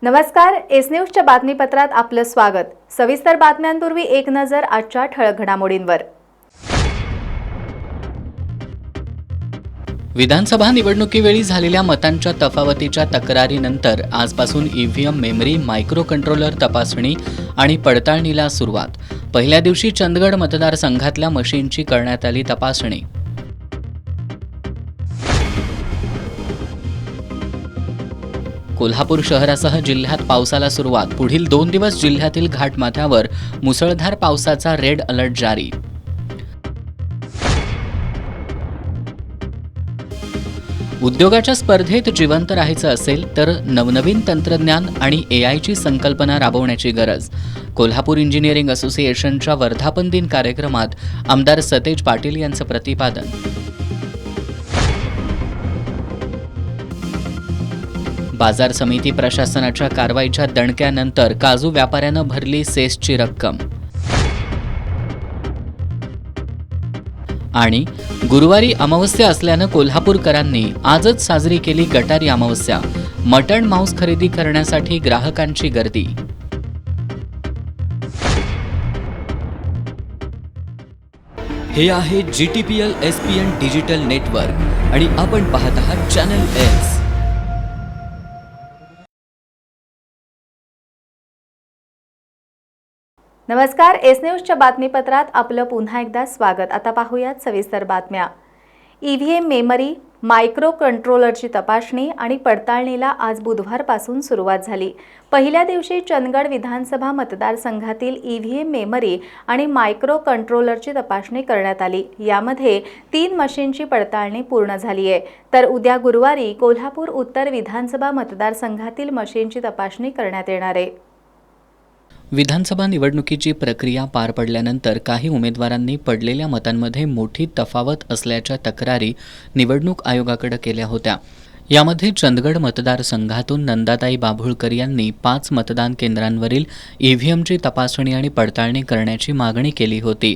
नमस्कार, एस न्यूजच्या बातमीपत्रात आपलं स्वागत। सविस्तर बातम्यांपूर्वी एक नजर आजच्या ठळक घडामोडींवर। विधानसभा निवडणुकीवेळी झालेल्या मतांच्या तफावतीच्या तक्रारीनंतर आजपासून ईव्हीएम मेमरी, मायक्रो कंट्रोलर तपासणी आणि पडताळणीला सुरुवात। पहिल्या दिवशी चंदगड मतदारसंघातल्या मशीनची करण्यात आली तपासणी। कोल्हापूर शहरासह जिल्ह्यात पावसाला सुरुवात। पुढील 2 दिवस जिल्ह्यातील घाटमाथ्यावर मुसळधार पावसाचा रेड अलर्ट जारी। उद्योगाच्या स्पर्धेत जिवंत राहायचं असेल तर नवनवीन तंत्रज्ञान आणि एआयची संकल्पना राबवण्याची गरज। कोल्हापूर इंजिनिअरिंग असोसिएशनच्या वर्धापन दिन कार्यक्रमात आमदार सतेज पाटील यांचं प्रतिपादन। बाजार समिती प्रशासनाच्या कारवाईच्या दणक्यानंतर काजू व्यापाऱ्यानं भरली सेसची रक्कम। आणि गुरुवारी अमावस्या असल्यानं कोल्हापूरकरांनी आजच साजरी केली गटारी अमावस्या। मटण मांस खरेदी करण्यासाठी ग्राहकांची गर्दी। हे आहे GTPL SPN डिजिटल नेटवर्क आणि आपण पाहत आहात चॅनल एस। नमस्कार, एस न्यूजच्या बातमीपत्रात आपलं पुन्हा एकदा स्वागत। आता पाहूयात सविस्तर बातम्या। ईव्हीएम मेमरी, मायक्रो कंट्रोलरची तपासणी आणि पडताळणीला आज बुधवारपासून सुरुवात झाली। पहिल्या दिवशी चंदगड विधानसभा मतदारसंघातील ईव्हीएम मेमरी आणि मायक्रो कंट्रोलरची तपासणी करण्यात आली। यामध्ये 3 मशीनची पडताळणी पूर्ण झाली आहे, तर उद्या गुरुवारी कोल्हापूर उत्तर विधानसभा मतदारसंघातील मशीनची तपासणी करण्यात येणार आहे। विधानसभा निवडणुकीची प्रक्रिया पार पडल्यानंतर काही उमेदवारांनी पडलेल्या मतांमध्ये मोठी तफावत असल्याच्या तक्रारी निवडणूक आयोगाकडे केल्या होत्या। यामध्ये चंदगड मतदारसंघातून नंदाताई बाभुळकर यांनी 5 मतदान केंद्रांवरील ईव्हीएमची तपासणी आणि पडताळणी करण्याची मागणी केली होती,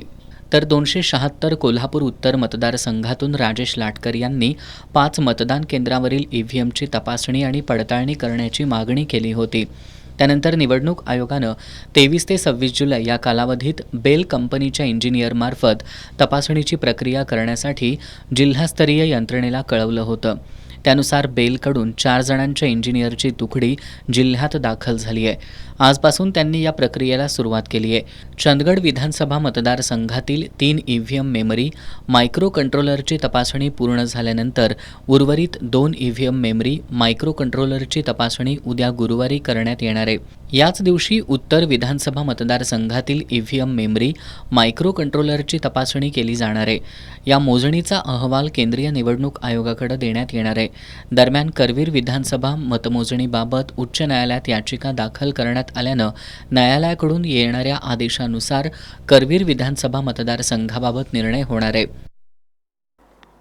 तर 276 कोल्हापूर उत्तर मतदारसंघातून राजेश लाटकर यांनी 5 मतदान केंद्रावरील ईव्हीएमची तपासणी आणि पडताळणी करण्याची मागणी केली होती। त्यानंतर निवडणूक आयोगानं 23 ते 26 जुलै या कालावधीत बेल कंपनीच्या इंजिनियरमार्फत तपासणीची प्रक्रिया करण्यासाठी जिल्हास्तरीय यंत्रणेला कळवलं होतं। त्यानुसार बेलकडून 4 जणांच्या इंजिनियरची तुकडी जिल्ह्यात दाखल झाली आहे। आजपासून त्यांनी या प्रक्रियेला सुरुवात केली आहे। चंदगड विधानसभा मतदारसंघातील 3 ईव्हीएम मेमरी, मायक्रो कंट्रोलरची तपासणी पूर्ण झाल्यानंतर उर्वरित 2 ईव्हीएम मेमरी, मायक्रो कंट्रोलरची तपासणी उद्या गुरुवारी करण्यात येणार आहे। याच दिवशी उत्तर विधानसभा मतदारसंघातील ईव्हीएम मेमरी, मायक्रो कंट्रोलरची तपासणी केली जाणार आहे। या मोजणीचा अहवाल केंद्रीय निवडणूक आयोगाकडे देण्यात येणार आहे। दरम्यान करवीर विधानसभा मतमोजणीबाबत उच्च न्यायालयात याचिका दाखल करण्यात आल्यानं न्यायालयाकडून येणाऱ्या आदेशानुसार करवीर विधानसभा मतदारसंघाबाबत निर्णय होणार आहे।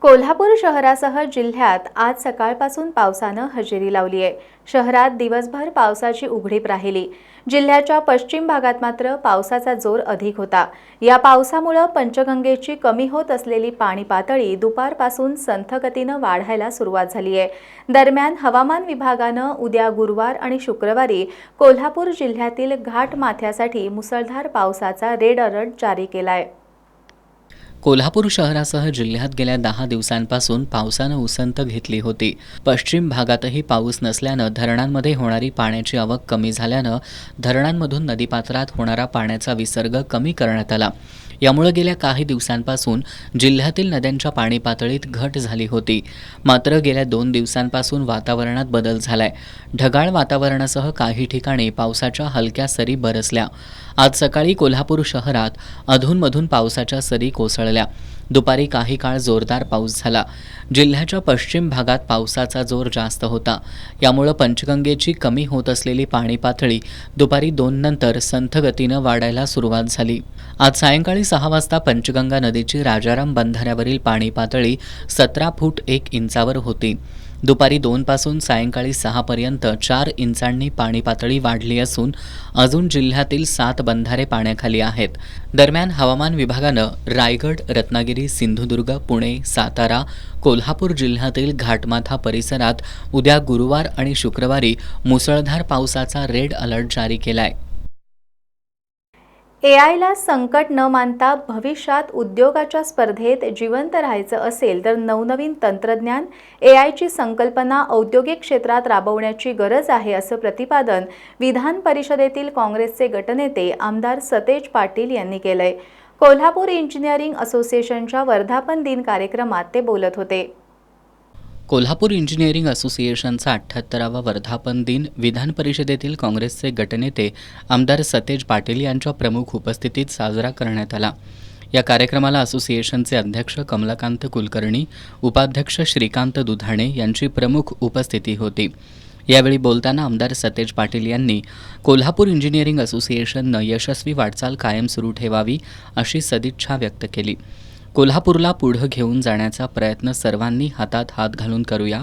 कोल्हापूर शहरासह जिल्ह्यात आज सकाळपासून पावसानं हजेरी लावली आहे। शहरात दिवसभर पावसाची उघडीप राहिली। जिल्ह्याच्या पश्चिम भागात मात्र पावसाचा जोर अधिक होता। या पावसामुळे पंचगंगेची कमी होत असलेली पाणी पातळी दुपारपासून संथ गतीनं वाढायला सुरुवात झाली आहे। दरम्यान हवामान विभागानं उद्या गुरुवार आणि शुक्रवारी कोल्हापूर जिल्ह्यातील घाटमाथ्यासाठी मुसळधार पावसाचा रेड अलर्ट जारी केला आहे। कोल्हापूर शहरासह जिल्ह्यात गेल्या 10 दिवसांपासून पावसानं उसंत घेतली होती। पश्चिम भागातही पाऊस नसल्यानं धरणांमध्ये होणारी पाण्याची आवक कमी झाल्यानं धरणांमधून नदीपात्रात होणारा पाण्याचा विसर्ग कमी करण्यात आला। यामुळे गेल्या काही दिवसांपासून जिल्ह्यातील नद्यांच्या पाणी पातळीत घट झाली होती। मात्र गेल्या 2 दिवसांपासून वातावरणात बदल झालाय। ढगाळ वातावरणासह काही ठिकाणी पावसाच्या हलक्या सरी बरसल्या। आज सकाळी कोल्हापूर शहरात अधूनमधून पावसाच्या सरी कोसळल्या। दुपारी काही काळ जोरदार पाऊस झाला। जिल्ह्याच्या पश्चिम भागात पावसाचा जोर जास्त होता। यामुळे पंचगंगेची कमी होत असलेली पाणी पातळी दुपारी 2 नंतर संथ गतीनं वाढायला सुरुवात झाली। आज सायंकाळी 6 वाजता पंचगंगा नदीची राजाराम बंधाऱ्यावरील पाणी पातळी 17 फूट 1 इंचावर होती। दुपारी 2 पासून सायंकाळी 6 पर्यंत 4 इंचांनी पाणी पातळी वाढली असून अजून जिल्ह्यातील 7 बंधारे पाण्याखाली आहेत. दरम्यान हवामान विभागानं रायगड, रत्नागिरी, सिंधुदुर्ग, पुणे, सातारा, कोल्हापूर जिल्ह्यातील घाटमाथा परिसरात उद्या गुरुवार आणि शुक्रवारी मुसळधार पावसाचा रेड अलर्ट जारी केलाय. एआयला संकट न मानता भविष्यात उद्योगाच्या स्पर्धेत जिवंत राहायचं असेल तर नवनवीन तंत्रज्ञान, एआयची संकल्पना औद्योगिक क्षेत्रात राबवण्याची गरज आहे असं प्रतिपादन विधान परिषदेतील काँग्रेसचे गटनेते आमदार सतेज पाटील यांनी केलंय. कोल्हापूर इंजिनिअरिंग असोसिएशनच्या वर्धापन दिन कार्यक्रमात ते बोलत होते. कोल्हापूर इंजिनिअरिंग असोसिएशनचा 78वा वर्धापन दिन विधान परिषदेतील काँग्रेसचे गटनेते आमदार सतेज पाटील यांच्या प्रमुख उपस्थितीत साजरा करण्यात आला. या कार्यक्रमाला असोसिएशनचे अध्यक्ष कमलाकांत कुलकर्णी, उपाध्यक्ष श्रीकांत दुधाणे यांची प्रमुख उपस्थिती होती. यावेळी बोलताना आमदार सतेज पाटील यांनी कोल्हापूर इंजिनिअरिंग असोसिएशननं यशस्वी वाटचाल कायम सुरू ठेवावी अशी सदिच्छा व्यक्त केली. कोल्हापूरला पुढं घेऊन जाण्याचा प्रयत्न सर्वांनी हातात हात घालून करूया.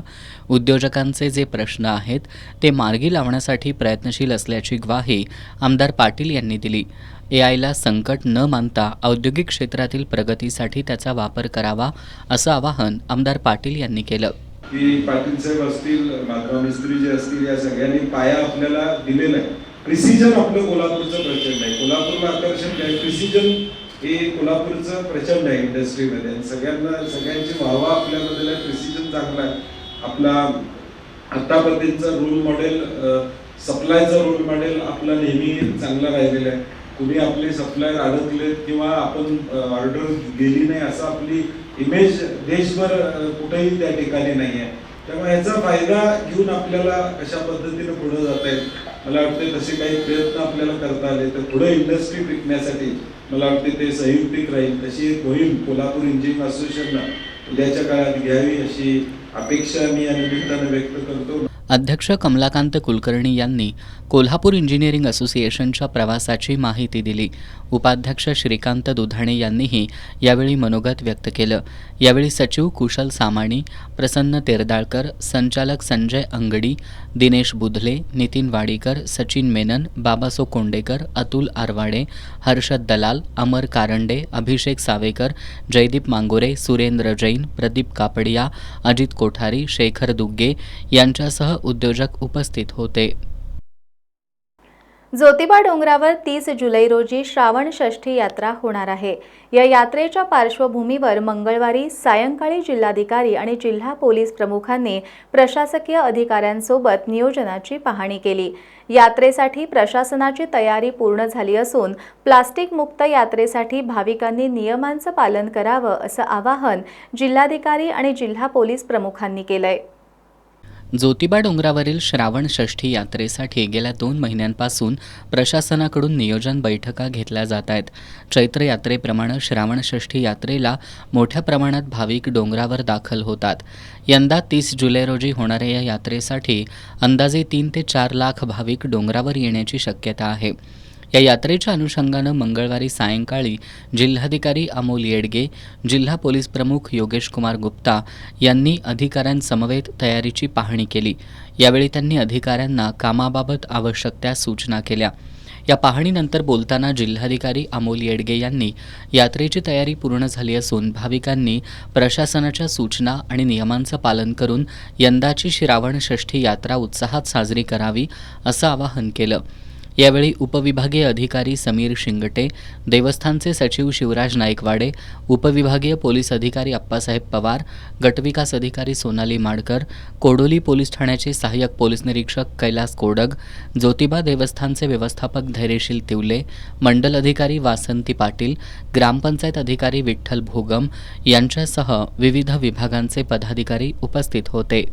उद्योजकांचे जे प्रश्न आहेत ते मार्गी लावण्यासाठी प्रयत्नशील असल्याची ग्वाही आमदार पाटील यांनी दिली. एआयला संकट न मानता औद्योगिक क्षेत्रातील प्रगतीसाठी त्याचा वापर करावा असं आवाहन आमदार पाटील यांनी केलं. की पाटील साहेब असतील, माधव मिस्त्री जे असतील, या सगळ्यांनी पाया आपल्याला दिलेला आहे. प्रिसिजन आपलं कोल्हापूरचं प्रचंड आहे. कोल्हापूरला आकर्षण काय, प्रिसिजन हे कोल्हापूरचं प्रचंड आहे इंडस्ट्रीमध्ये. आणि सगळ्यांची वाहवा आपल्याबद्दल आहे. प्रिसिजन चांगला आहे. आपला आतापर्यंतचा रोल मॉडेल, सप्लायचा रोल मॉडेल आपला नेहमी चांगला राहिलेला आहे. कुणी आपले सप्लायर अडकलेत किंवा आपण ऑर्डर गेली नाही असं आपली इमेज देशभर कुठेही त्या ठिकाणी नाही आहे. त्यामुळे याचा फायदा घेऊन आपल्याला कशा पद्धतीने पुढे जाता येईल, मला वाटते तसे काही प्रयत्न आपल्याला करता आले तर पुढे इंडस्ट्री टिकण्यासाठी मला वाटते ते संयुक्तिक राहील. तशी एक मोहीम कोल्हापूर इंजिनिअरिंग असोसिएशननं उद्याच्या काळात घ्यावी अशी अपेक्षा मी या निमित्तानं व्यक्त करतो. अध्यक्ष कमलाकांत कुलकर्णी यांनी कोल्हापूर इंजिनिअरिंग असोसिएशनच्या प्रवासाची माहिती दिली. उपाध्यक्ष श्रीकांत दुधाणे यांनीही यावेळी मनोगत व्यक्त केलं. यावेळी सचिव कुशल सामाणी, प्रसन्न तेरदाळकर, संचालक संजय अंगडी, दिनेश बुधले, नितीन वाडीकर, सचिन मेनन, बाबासो कोंडेकर, अतुल आरवाडे, हर्षद दलाल, अमर कारंडे, अभिषेक सावेकर, जयदीप मांगोरे, सुरेंद्र जैन, प्रदीप कापडिया, अजित कोठारी, शेखर दुग्गे यांच्यासह उद्योजक उपस्थित होते. ज्योतिबा डोंगरावर 30 जुलै रोजी श्रावण षष्ठी यात्रा होणार आहे. या यात्रेच्या पार्श्वभूमीवर मंगळवारी सायंकाळी जिल्हाधिकारी आणि जिल्हा पोलीस प्रमुखांनी प्रशासकीय अधिकाऱ्यांसोबत नियोजनाची पाहणी केली. यात्रेसाठी प्रशासनाची तयारी पूर्ण झाली असून प्लास्टिक मुक्त यात्रेसाठी भाविकांनी नियमांचं पालन करावं असं आवाहन जिल्हाधिकारी आणि जिल्हा पोलीस प्रमुखांनी केलंय. ज्योतिबा डोंगरावरील श्रावण षष्ठी यात्रेसाठी गेल्या 2 महिन्यांपासून प्रशासनाकडून नियोजन बैठका घेतल्या जात आहेत. चैत्र यात्रेप्रमाणे श्रावण षष्ठी यात्रेला मोठ्या प्रमाणात भाविक डोंगरावर दाखल होतात. यंदा 30 जुलै रोजी होणाऱ्या या यात्रेसाठी अंदाजे 3 ते 4 लाख भाविक डोंगरावर येण्याची शक्यता आहे. या यात्रेच्या अनुषंगानं मंगळवारी सायंकाळी जिल्हाधिकारी अमोल येडगे, जिल्हा पोलीस प्रमुख योगेश कुमार गुप्ता यांनी अधिकाऱ्यांसमवेत तयारीची पाहणी केली. यावेळी त्यांनी अधिकाऱ्यांना कामाबाबत आवश्यक त्या सूचना केल्या. या पाहणीनंतर बोलताना जिल्हाधिकारी अमोल येडगे यांनी यात्रेची तयारी पूर्ण झाली असून भाविकांनी प्रशासनाच्या सूचना आणि नियमांचं पालन करून यंदाची श्रावण षष्ठी यात्रा उत्साहात साजरी करावी असं आवाहन केलं. यावेळी उपविभागीय अधिकारी समीर शिंगटे, देवस्थानचे सचिव शिवराज नाईकवाडे, उपविभागीय पोलीस अधिकारी अप्पासाहेब पवार, गटविकास अधिकारी सोनाली माडकर, कोडोली पोलीस ठाण्याचे सहाय्यक पोलीस निरीक्षक कैलास कोडग, ज्योतिबा देवस्थानचे व्यवस्थापक धैर्यशील तिवले, मंडल अधिकारी वासंती पाटील, ग्रामपंचायत अधिकारी विठ्ठल भोगम यांच्यासह विविध विभागांचे पदाधिकारी उपस्थित होते.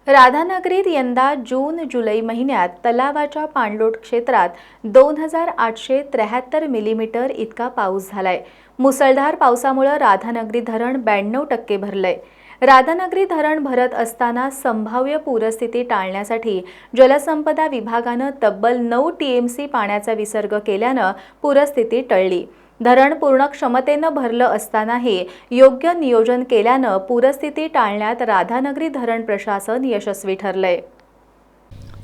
राधानगरीत यंदा जून-जुलै महिन्यात तलावाच्या पाणलोट क्षेत्रात 2873 मिलीमीटर इतका पाऊस झालाय. मुसळधार पावसामुळे राधानगरी धरण 92% भरलंय. राधानगरी धरण भरत असताना संभाव्य पूरस्थिती टाळण्यासाठी जलसंपदा विभागानं तब्बल 9 टीएमसी पाण्याचा विसर्ग केल्यानं पूरस्थिती टळली. धरण पूर्ण क्षमतेनं भरलं असतानाही योग्य नियोजन केल्यानं पूरस्थिती टाळण्यात राधानगरी धरण प्रशासन यशस्वी ठरलंय.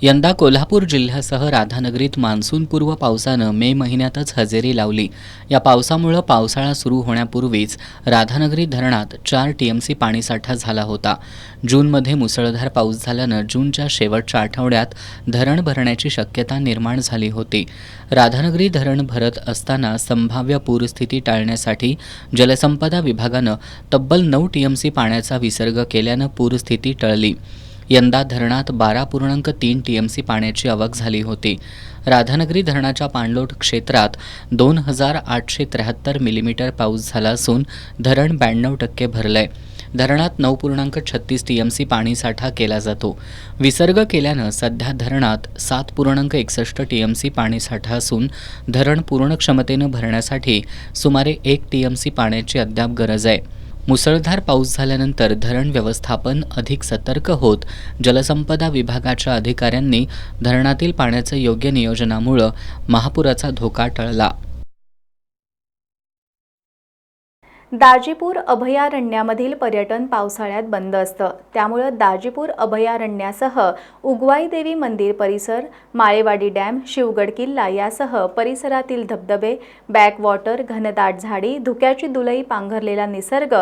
यंदा कोल्हापूर जिल्ह्यासह राधानगरीत मान्सूनपूर्व पावसानं मे महिन्यातच हजेरी लावली. या पावसामुळं पावसाळा सुरू होण्यापूर्वीच राधानगरी धरणात 4 TMC पाणीसाठा झाला होता. जूनमध्ये मुसळधार पाऊस झाल्यानं जूनच्या शेवटच्या आठवड्यात धरण भरण्याची शक्यता निर्माण झाली होती. राधानगरी धरण भरत असताना संभाव्य पूरस्थिती टाळण्यासाठी जलसंपदा विभागानं तब्बल 9 TMC पाण्याचा विसर्ग केल्यानं पूरस्थिती टळली. यंदा धरणात 12.3 TMC पाण्याची आवक झाली होती. राधानगरी धरणाच्या पाणलोट क्षेत्रात 2,873 मिलीमीटर पाऊस झाला असून धरण 92% भरलंय. धरणात 9.36 TMC पाणीसाठा केला जातो. विसर्ग केल्यानं सध्या धरणात 7.61 TMC पाणीसाठा असून धरण पूर्ण क्षमतेनं भरण्यासाठी सुमारे 1 TMC पाण्याची अद्याप गरज आहे. मुसळधार पाऊस झाल्यानंतर धरण व्यवस्थापन अधिक सतर्क होत जलसंपदा विभागाच्या अधिकाऱ्यांनी धरणातील पाण्याचं योग्य नियोजनामुळं महापुराचा धोका टळला. दाजीपूर अभयारण्यामधील पर्यटन पावसाळ्यात बंद असतं. त्यामुळे दाजीपूर अभयारण्यासह उगवाई देवी मंदिर परिसर, माळेवाडी डॅम, शिवगड किल्ला यासह परिसरातील धबधबे, बॅकवॉटर, घनदाट झाडी, धुक्याची दुलई पांघरलेला निसर्ग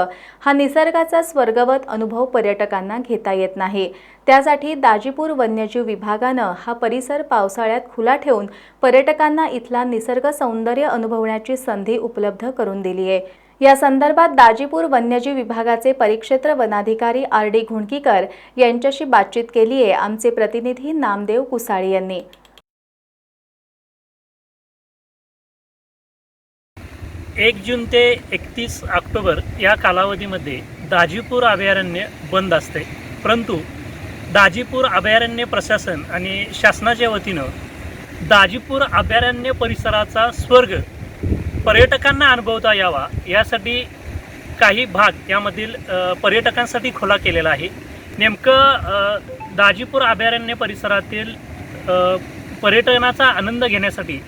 हा निसर्गाचा स्वर्गवत अनुभव पर्यटकांना घेता येत नाही. त्यासाठी दाजीपूर वन्यजीव विभागानं हा परिसर पावसाळ्यात खुला ठेवून पर्यटकांना इथला निसर्ग सौंदर्य अनुभवण्याची संधी उपलब्ध करून दिली आहे. या संदर्भात दाजीपूर वन्यजीव विभागाचे परिक्षेत्र वनाधिकारी RD घुणकीकर यांच्याशी बातचीत केली आहे आमचे प्रतिनिधी नामदेव कुसाळी यांनी. 1 जून ते 31 ऑक्टोबर या कालावधीमध्ये दाजीपूर अभयारण्य बंद असते. परंतु दाजीपूर अभयारण्य प्रशासन आणि शासनाच्या वतीनं दाजीपूर अभयारण्य परिसराचा स्वर्ग पर्यटकांना अनुभवता यावा यासाठी काही भाग यामधील पर्यटकांसाठी खुला केलेला आहे. नेमकं दाजीपूर अभयारण्य परिसरातील पर्यटनाचा आनंद घेण्यासाठी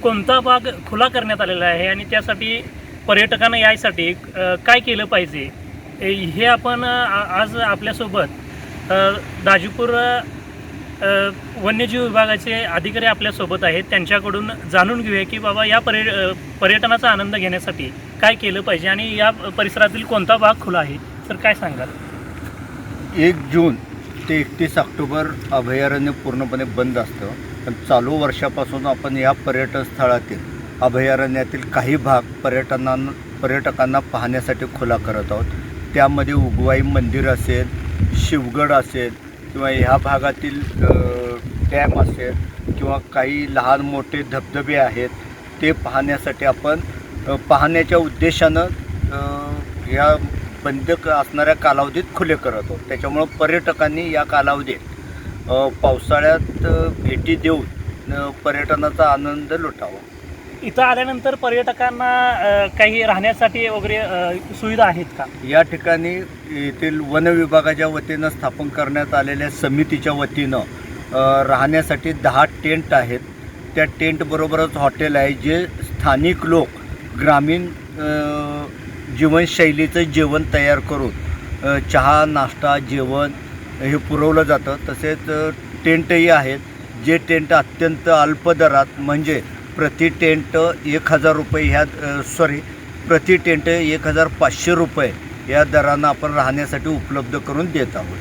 कोणता भाग खुला करण्यात आलेला आहे आणि त्यासाठी पर्यटकांना यायसाठी काय केलं पाहिजे हे आपण आज आपल्यासोबत दाजीपूर वन्यजीव विभागाचे अधिकारी आपल्यासोबत आहेत. त्यांच्याकडून जाणून घेऊया की बाबा या पर्यटनाचा आनंद घेण्यासाठी काय केलं पाहिजे आणि या परिसरातील कोणता भाग खुला आहे. तर काय सांगाल? 1 जून ते 31 ऑक्टोबर अभयारण्य पूर्णपणे बंद असतं. पण चालू वर्षापासून आपण या पर्यटन स्थळातील अभयारण्यातील काही भाग पर्यटकांना पाहण्यासाठी खुला करत आहोत. त्यामध्ये उगवाई मंदिर असेल, शिवगड असेल किंवा ह्या भागातील डॅम असेल किंवा काही लहान मोठे धबधबे आहेत ते पाहण्यासाठी आपण पाहण्याच्या उद्देशानं या बंद असणाऱ्या कालावधीत खुले करत आहोत. त्याच्यामुळं पर्यटकांनी या कालावधीत पावसाळ्यात भेटी देऊन पर्यटनाचा आनंद लुटावा. इथं आल्यानंतर पर्यटकांना काही राहण्यासाठी वगैरे सुविधा आहेत का? या ठिकाणी येथील वन विभागाच्या वतीनं स्थापन करण्यात आलेल्या समितीच्या वतीनं राहण्यासाठी 10 टेंट आहेत. त्या टेंटबरोबरच हॉटेल आहे जे स्थानिक लोक ग्रामीण जीवनशैलीचं जेवण तयार करून चहा, नाश्ता, जेवण हे पुरवलं जातं. तसेच टेंटही आहेत जे टेंट अत्यंत अल्प दरात म्हणजे प्रति टेंट 1,000 रुपये प्रति टेंट 1,500 रुपये या दरानं आपण राहण्यासाठी उपलब्ध करून देत आहोत.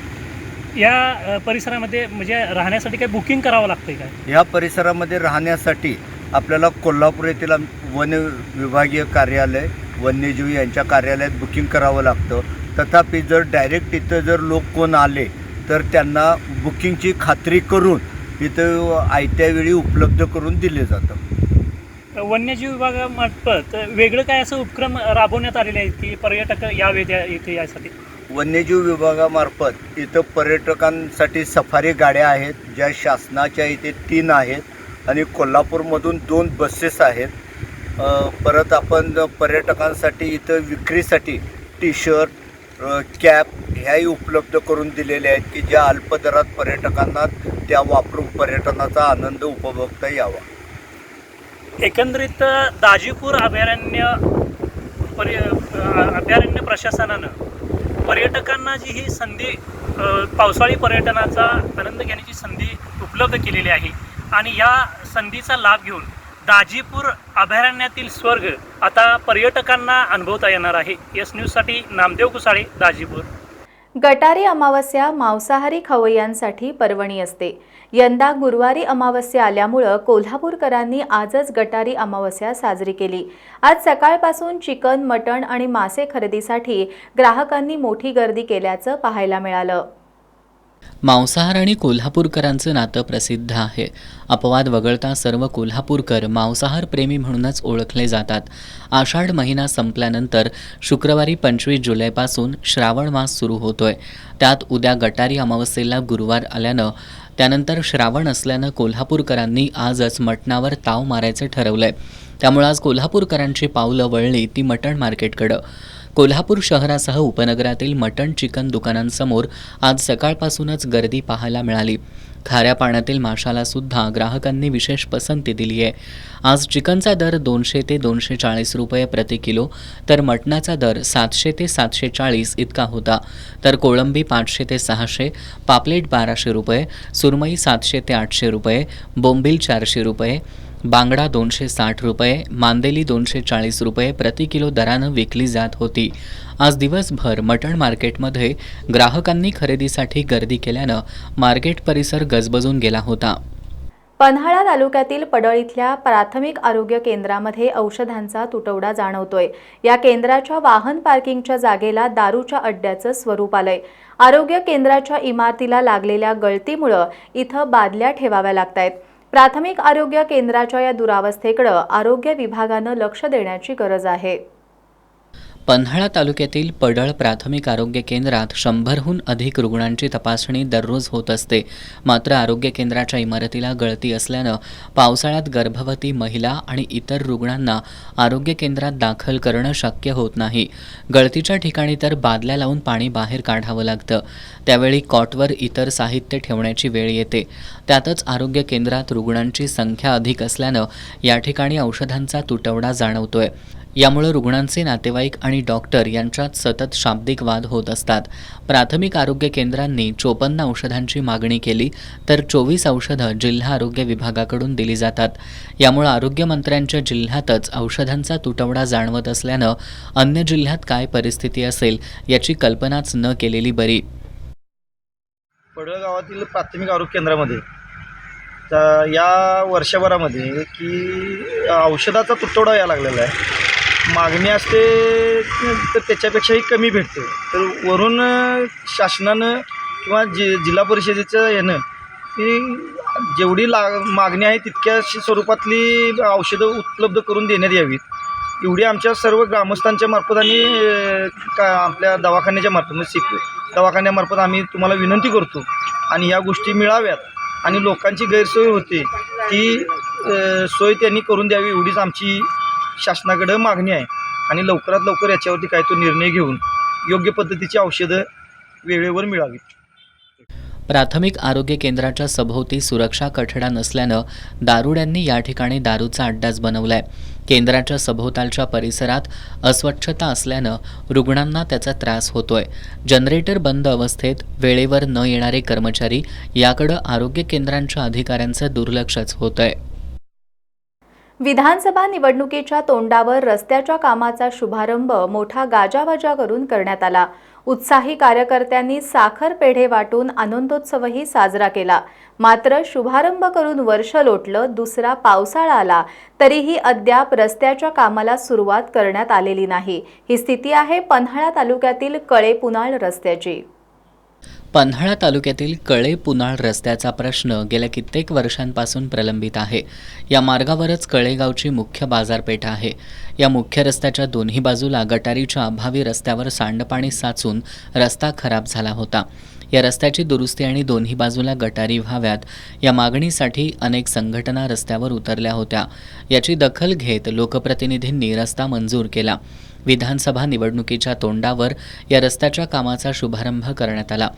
या परिसरामध्ये म्हणजे राहण्यासाठी काही बुकिंग करावं लागतं काय? या परिसरामध्ये राहण्यासाठी आपल्याला कोल्हापूर येथील वन विभागीय कार्यालय वन्यजीव यांच्या कार्यालयात बुकिंग करावं लागतं. तथापि जर डायरेक्ट इथं जर लोक कोण आले तर त्यांना बुकिंगची खात्री करून इथं आयत्या वेळी उपलब्ध करून दिले जातं. वन्यजीव विभागामार्फत वेगळं काय असं उपक्रम राबवण्यात आलेले आहेत की पर्यटक यावेत इथे यासाठी? वन्यजीव विभागामार्फत इथं पर्यटकांसाठी सफारी गाड्या आहेत ज्या शासनाच्या इथे 3 आहेत आणि कोल्हापूरमधून 2 बसेस आहेत. परत आपण पर्यटकांसाठी इथं विक्रीसाठी टी-शर्ट, कॅप ह्याही उपलब्ध करून दिलेल्या आहेत की ज्या अल्प दरात पर्यटकांना त्या वापरून पर्यटनाचा आनंद उपभोगता यावा. एकंदरीत दाजीपूर अभयारण्य प्रशासनानं पर्यटकांना जी ही संधी पावसाळी पर्यटनाचा आनंद घेण्याची संधी उपलब्ध केलेली आहे आणि या संधीचा लाभ घेऊन दाजीपूर अभयारण्यातील स्वर्ग आता पर्यटकांना अनुभवता येणार आहे. एस न्यूजसाठी नामदेव कुसाळे, दाजीपूर. गटारी अमावस्या मांसाहारी खवय्यांसाठी पर्वणी असते. यंदा गुरुवारी अमावस्या आल्यामुळं कोल्हापूरकरांनी आजच गटारी अमावस्या साजरी केली. आज सकाळपासून चिकन, मटण आणि मासे खरेदीसाठी ग्राहकांनी मोठी गर्दी केल्याचं पाहायला मिळालं. मांसाहार आणि कोल्हापूरकरांचं नातं प्रसिद्ध आहे. अपवाद वगळता सर्व कोल्हापूरकर मांसाहार प्रेमी म्हणूनच ओळखले जातात. आषाढ महिना संपल्यानंतर शुक्रवारी 25 जुलैपासून श्रावण मास सुरू होतोय. त्यात उद्या गटारी अमावस्येला गुरुवार आल्यानं त्यानंतर श्रावण असल्यानं कोल्हापूरकरांनी आजच मटणावर ताव मारायचं ठरवलंय. त्यामुळे आज कोल्हापूरकरांची पावलं वळली ती मटण मार्केटकडं. कोल्हापूर शहरासह उपनगरातील मटण चिकन दुकानांसमोर आज सकाळपासूनच गर्दी पाहायला मिळाली. खाऱ्या पाण्यातील माशाला सुद्धा ग्राहकांनी विशेष पसंती दिली आहे. आज चिकनचा दर 200 ते 240 रुपये प्रति किलो, तर मटणाचा दर 700 ते 740 इतका होता. तर कोळंबी 500 ते 600, पापलेट 1200 रुपये, सुरमई 700 ते 800 रुपये, बोंबील 400 रुपये, बांगडा 260 रुपये, मांदेली 240 रुपये प्रति किलो दरानं विकली जात होती. आज दिवसभर मटण मार्केटमध्ये ग्राहकांनी खरेदीसाठी गर्दी केल्यानं मार्केट परिसर गजबजून गेला होता. पन्हाळा तालुक्यातील पडळ इथल्या प्राथमिक आरोग्य केंद्रामध्ये औषधांचा तुटवडा जाणवतोय. या केंद्राच्या वाहन पार्किंगच्या जागेला दारूच्या अड्ड्याचं स्वरूप आलंय. आरोग्य केंद्राच्या इमारतीला लागलेल्या गळतीमुळं इथं बादल्या ठेवाव्या लागतायत. प्राथमिक आरोग्य केंद्राच्या या दुरावस्थेकडे आरोग्य विभागानं लक्ष देण्याची गरज आहे. पन्हाळा तालुक्यातील पडळ प्राथमिक आरोग्य केंद्रात 100हून अधिक रुग्णांची तपासणी दररोज होत असते. मात्र आरोग्य केंद्राच्या इमारतीला गळती असल्यानं पावसाळ्यात गर्भवती महिला आणि इतर रुग्णांना आरोग्य केंद्रात दाखल करणं शक्य होत नाही. गळतीच्या ठिकाणी तर बादल्या लावून पाणी बाहेर काढावं लागतं. त्यावेळी कॉटवर इतर साहित्य ठेवण्याची वेळ येते. त्यातच आरोग्य केंद्रात रुग्णांची संख्या अधिक असल्यानं या ठिकाणी औषधांचा तुटवडा जाणवतोय. यामुळे रुग्णांचे नातेवाईक आणि डॉक्टर यांच्यात सतत शाब्दिक वाद होत असतात. प्राथमिक आरोग्य केंद्रांनी 54 औषधांची मागणी केली तर 24 औषधं जिल्हा आरोग्य विभागाकडून दिली जातात. यामुळे आरोग्यमंत्र्यांच्या जिल्ह्यातच औषधांचा तुटवडा जाणवत असल्यानं अन्य जिल्ह्यात काय परिस्थिती असेल याची कल्पनाच न केलेली बरी. पडळ गावातील प्राथमिक आरोग्य केंद्रामध्ये या वर्षभरामध्ये की औषधाचा तुटवडा यायला लागलेला आहे. मागणी असते तर त्याच्यापेक्षाही कमी भेटते. तर वरून शासनानं किंवा जिल्हा परिषदेचं यानं की जेवढी मागणी आहे तितक्या स्वरूपातली औषधं उपलब्ध करून देण्यात यावीत, एवढी आमच्या सर्व ग्रामस्थांच्या मार्फत आणि आपल्या दवाखान्याच्या मार्फत म्हणजे दवाखान्यामार्फत आम्ही तुम्हाला विनंती करतो. आणि ह्या गोष्टी मिळाव्यात आणि लोकांची गैरसोय होते ती सोय त्यांनी करून द्यावी एवढीच आमची शासनाकडे मागणी आहे. आणि लवकरात लवकर याच्यावरती काय तो निर्णय घेऊन योग्य पद्धतीची औषधं वेळेवर मिळावीत. प्राथमिक आरोग्य केंद्राच्या सभोवती सुरक्षा कठडा नसल्यानं दारुड्यांनी या ठिकाणी दारूचा अड्डाच बनवलाय. केंद्राच्या सभोवतालच्या परिसरात अस्वच्छता असल्यानं रुग्णांना त्याचा त्रास होतोय. जनरेटर बंद अवस्थेत वेळेवर न येणारे कर्मचारी याकडे आरोग्य केंद्रांच्या अधिकाऱ्यांचं दुर्लक्षच होतंय. विधानसभा निवडणुकीच्या तोंडावर रस्त्याच्या कामाचा शुभारंभ मोठा गाजावाजा करून करण्यात आला. उत्साही कार्यकर्त्यांनी साखर पेढे वाटून आनंदोत्सवही साजरा केला. मात्र शुभारंभ करून वर्ष लोटलं, दुसरा पावसाळा आला तरीही अद्याप रस्त्याच्या कामाला सुरुवात करण्यात आलेली नाही. ही स्थिती आहे पन्हाळा तालुक्यातील कळे-पुनाळ रस्त्याची. पन्हाळा तालुक्यातील कळे-पुनाळ रस्त्याचा प्रश्न गेल्या कित्येक वर्षांपासून प्रलंबित आहे. या मार्गावरच कळेगावची मुख्य बाजारपेठ आहे. या मुख्य रस्त्याच्या दोन्ही बाजूला गटारीच्या अभावी रस्त्यावर सांडपाणी साचून रस्ता खराब झाला होता. या रस्त्याची दुरुस्ती आणि दोन्ही बाजूला गटारी व्हाव्यात या मागणीसाठी अनेक संघटना रस्त्यावर उतरल्या होत्या. याची दखल घेत लोकप्रतिनिधींनी रस्ता मंजूर केला. विधानसभा निवडणुकीच्या तोंडावर या रस्त्याच्या कामाचा शुभारंभ करण्यात आला.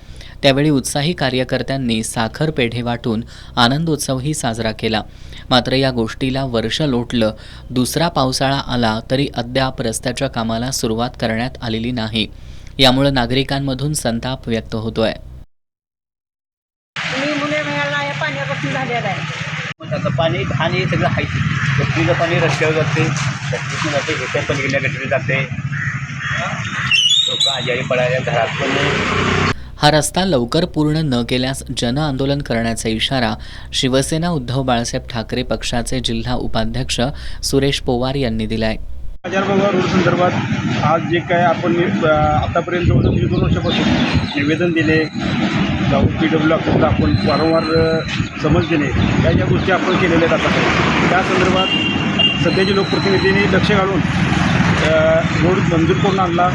त्यावेळी उत्साही कार्यकर्त्यांनी साखर पेढे वाटून आनंदोत्सवही साजरा केला. मात्र या गोष्टीला वर्ष लोटलं, दुसरा पावसाळा आला तरी अद्याप रस्त्याच्या कामाला सुरुवात करण्यात आलेली नाही. यामुळे नागरिकांमधून संताप व्यक्त होतोय. पाण्यापासून झालेलं आहे. आता पाणी घाण हे सगळं आहे. गटरीचं पाणी रस्त्यावर जाते, गटरीतून जाते, ह्याच्या पण गेल्या गटरी जाते. लोक आजारी पडायला घरात पण. हा रस्ता लवकर पूर्ण न केल्यास जनआंदोलन करण्याचा इशारा शिवसेना उद्धव बाळासाहेब ठाकरे पक्षाचे जिल्हा उपाध्यक्ष सुरेश पोवार यांनी दिलाय. बाजारभाव रोड संदर्भात आज जे काय आपण आतापर्यंत 2 वर्षापासून निवेदन दिले, जाऊन PW ऑफिसला आपण वारंवार समज दिले, या गोष्टी आपण केलेल्या आहेत. आता त्या संदर्भात सध्याच्या लोकप्रतिनिधींनी लक्ष घालून रोड मंजूर करून आणला.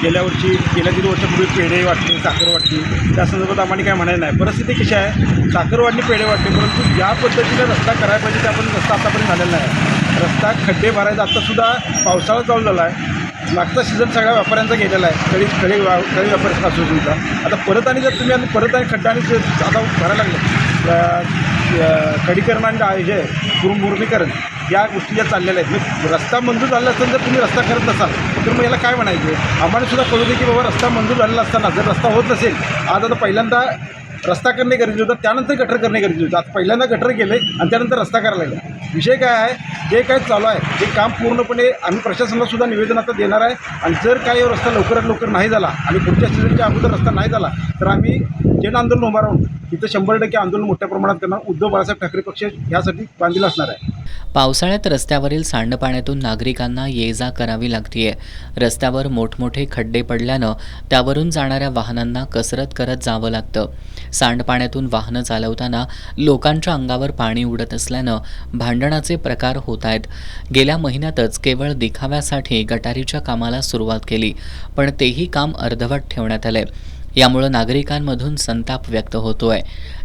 गेल्या 3 वर्षापूर्वी पेढे वाटले, साखर वाटली, त्या संदर्भात आम्हाला काय म्हणायला नाही. परिस्थिती कशी आहे, साखर वाटली, पेढे वाटले, परंतु ज्या पद्धतीने रस्ता करायला पाहिजे त्या पण रस्ता आतापर्यंत झालेला नाही. रस्ता खड्डे भरायचा आत्तासुद्धा पावसाळा चालू झाला आहे. मागचा सीझन सगळ्या व्यापाऱ्यांचा गेलेला आहे, कळी व्यापारी असोसिएशनचा. आता परत आणि जर तुम्ही परत आणि खड्डा आणि आता भरायला लागले, खडीकरण आणि हे मुरमीकरण या गोष्टी ज्या चाललेल्या आहेत. मग रस्ता मंजूर झालेला असताना जर तुम्ही रस्ता करत नसाल तर मग याला काय म्हणायचं. आम्हाला सुद्धा कळू दे की बाबा रस्ता मंजूर झालेला असताना जर रस्ता होत नसेल, आज आता पहिल्यांदा रस्ता करणे गरजेचं होतं, त्यानंतर गटर करणे गरजेचं होतं. आता पहिल्यांदा गटर केले आणि त्यानंतर रस्ता करायला लागला. विषय काय आहे, जे काय चालू आहे ते काम पूर्णपणे आम्ही प्रशासनाला सुद्धा निवेदन आता देणार आहे. आणि जर काय रस्ता लवकरात लवकर नाही झाला आणि पुढच्या सीझनच्या अगोदर रस्ता नाही झाला तर आम्ही जन आंदोलन उभा राहून तिथं 100% आंदोलन मोठ्या प्रमाणात करणार. उद्धव बाळासाहेब ठाकरे पक्ष यासाठी बांधील असणार आहे. पावसाळ्यात रस्त्यावरील सांडपाण्यातून नागरिकांना ये जा करावी लागतेय. रस्त्यावर मोठमोठे खड्डे पडल्यानं त्यावरून जाणाऱ्या वाहनांना कसरत करत जावं लागतं. सांडपाण्यातून वाहनं चालवताना लोकांच्या अंगावर पाणी उडत असल्यानं भांडणाचे प्रकार होत आहेत. गेल्या महिन्यातच केवळ दिखाव्यासाठी गटारीच्या कामाला सुरुवात केली, पण तेही काम अर्धवट ठेवण्यात आलंय. यामुळे नागरिकांमधून संताप व्यक्त होतोय.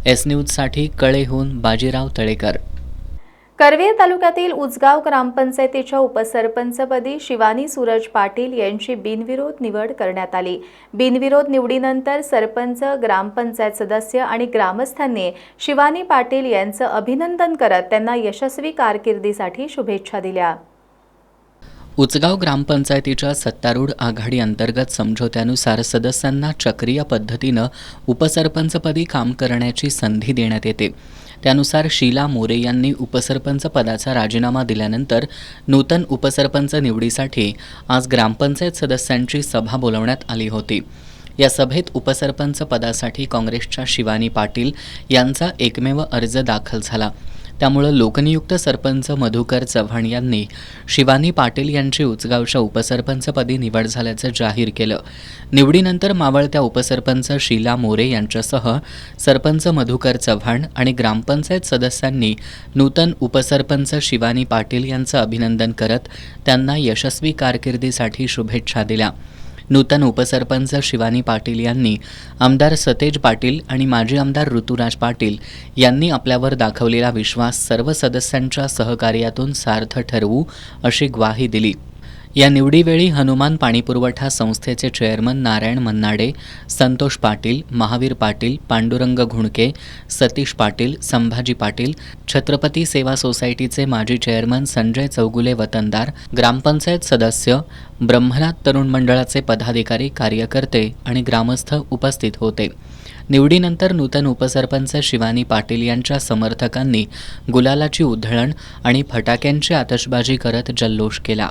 एस न्यूजसाठी कळेहून बाजीराव तळेकर. करवीर तालुक्यातील उजगाव ग्रामपंचायतीच्या उपसरपंचपदी शिवानी सूरज पाटील यांची बिनविरोध निवड करण्यात आली. बिनविरोध निवडीनंतर सरपंच, ग्रामपंचायत सदस्य आणि ग्रामस्थांनी शिवानी पाटील यांचं अभिनंदन करत त्यांना यशस्वी कारकिर्दीसाठी शुभेच्छा दिल्या. उचगाव ग्रामपंचायतीच्या सत्तारूढ आघाडी अंतर्गत समझोत्यानुसार सदस्यांना चक्रीय पद्धतीनं उपसरपंचपदी काम करण्याची संधी देण्यात येते. त्यानुसार शीला मोरे यांनी उपसरपंच पदाचा राजीनामा दिल्यानंतर नूतन उपसरपंच निवडीसाठी आज ग्रामपंचायत सदस्यांची सभा बोलवण्यात आली होती. या सभेत उपसरपंच पदासाठी काँग्रेसच्या शिवानी पाटील यांचा एकमेव अर्ज दाखल झाला. त्यामुळे लोकनियुक्त सरपंच मधुकर चव्हाण यांनी शिवानी पाटील यांची उचगावच्या उपसरपंचपदी निवड झाल्याचं जाहीर केलं. निवडीनंतर मावळत्या उपसरपंच शीला मोरे यांच्यासह सरपंच मधुकर चव्हाण आणि ग्रामपंचायत सदस्यांनी नूतन उपसरपंच शिवानी पाटील यांचं अभिनंदन करत त्यांना यशस्वी कारकिर्दीसाठी शुभेच्छा दिल्या. नूतन उपसरपंच शिवानी पाटील यांनी आमदार सतेज पाटील आणि माजी आमदार ऋतुराज पाटील यांनी आपल्यावर दाखवलेला विश्वास सर्व सदस्यांच्या सहकार्यातून सार्थ ठरवू अशी ग्वाही दिली. या निवडीवेळी हनुमान पाणीपुरवठा संस्थेचे चेअरमन नारायण मन्नाडे, संतोष पाटील, महावीर पाटील, पांडुरंग घुणके, सतीश पाटील, संभाजी पाटील, छत्रपती सेवा सोसायटीचे माजी चेअरमन संजय चौगुले वतनदार, ग्रामपंचायत सदस्य, ब्रह्मनाथ तरुण मंडळाचे पदाधिकारी, कार्यकर्ते आणि ग्रामस्थ उपस्थित होते. निवडीनंतर नूतन उपसरपंच शिवानी पाटील यांच्या समर्थकांनी गुलालाची उधळण आणि फटाक्यांची आतषबाजी करत जल्लोष केला.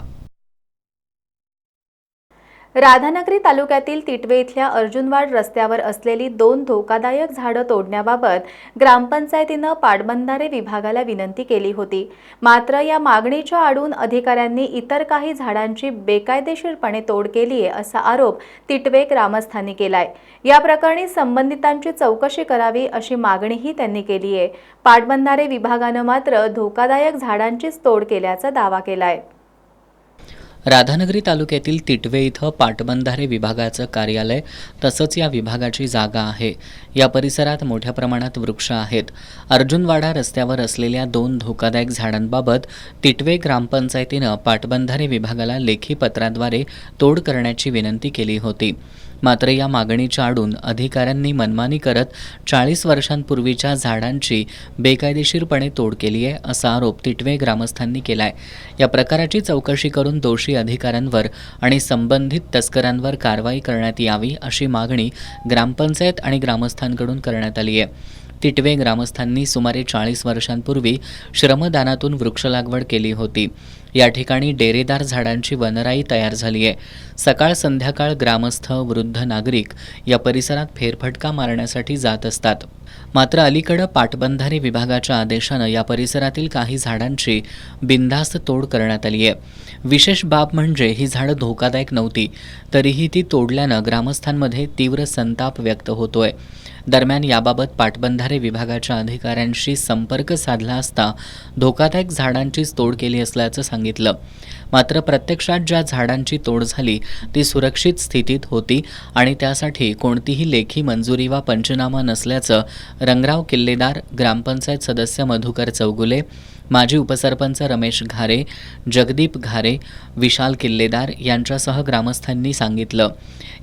राधानगरी तालुक्यातील तिटवे इथल्या अर्जुनवाड रस्त्यावर असलेली 2 धोकादायक झाडं तोडण्याबाबत ग्रामपंचायतीनं पाटबंधारे विभागाला विनंती केली होती. मात्र या मागणीच्या आडून अधिकाऱ्यांनी इतर काही झाडांची बेकायदेशीरपणे तोड केली आहे असा आरोप तिटवे ग्रामस्थांनी केलाय. या प्रकरणी संबंधितांची चौकशी करावी अशी मागणीही त्यांनी केली आहे. पाटबंधारे विभागानं मात्र धोकादायक झाडांचीच तोड केल्याचा दावा केलाय. राधानगरी तालुक्यातील तिटवे इथं पाटबंधारे विभागाचं कार्यालय तसंच या विभागाची जागा आहे. या परिसरात मोठ्या प्रमाणात वृक्ष आहेत. अर्जुनवाडा रस्त्यावर असलेल्या 2 धोकादायक झाडांबाबत तिटवे ग्रामपंचायतीनं पाटबंधारे विभागाला लेखी पत्राद्वारे तोड करण्याची विनंती केली होती. मात्र या मागणीच्या आडून अधिकाऱ्यांनी मनमानी करत 40 वर्षांपूर्वीच्या झाडांची बेकायदेशीरपणे तोड केली आहे, असा आरोप तिटवे ग्रामस्थांनी केलाय. या प्रकाराची चौकशी करून दोषी अधिकाऱ्यांवर आणि संबंधित तस्करांवर कारवाई करण्यात यावी, अशी मागणी ग्रामपंचायत आणि ग्रामस्थांकडून करण्यात आली आहे. तिटवे ग्रामस्थांनी सुमारे 40 वर्षांपूर्वी श्रमदानातून वृक्ष लागवड केली होती. या ठिकाणी डेरेदार झाडांची वनराई तयार झाली आहे. सकाळ संध्याकाळ ग्रामस्थ वृद्ध नागरिक या परिसरात फेरफटका मारण्यासाठी जात असतात. मात्र अलीकडं पाटबंधारे विभागाच्या आदेशानं या परिसरातील काही झाडांची बिनधास्त तोड करण्यात आली आहे. विशेष बाब म्हणजे ही झाडं धोकादायक नव्हती, तरीही ती तोडल्यानं ग्रामस्थांमध्ये तीव्र संताप व्यक्त होतोय. दरम्यान याबाबत पाटबंधारे विभागाच्या अधिकाऱ्यांशी संपर्क साधला असता धोकादायक झाडांचीच तोड केली असल्याचं सांगितलं. मात्र प्रत्यक्षात ज्या झाडांची तोड झाली ती सुरक्षित स्थितीत होती आणि त्यासाठी कोणतीही लेखी मंजुरी वा पंचनामा नसल्याचं रंगराव किल्लेदार, ग्रामपंचायत सदस्य मधुकर चौगुले, माजी उपसरपंच रमेश घारे, जगदीप घारे, विशाल किल्लेदार यांच्यासह ग्रामस्थांनी सांगितलं.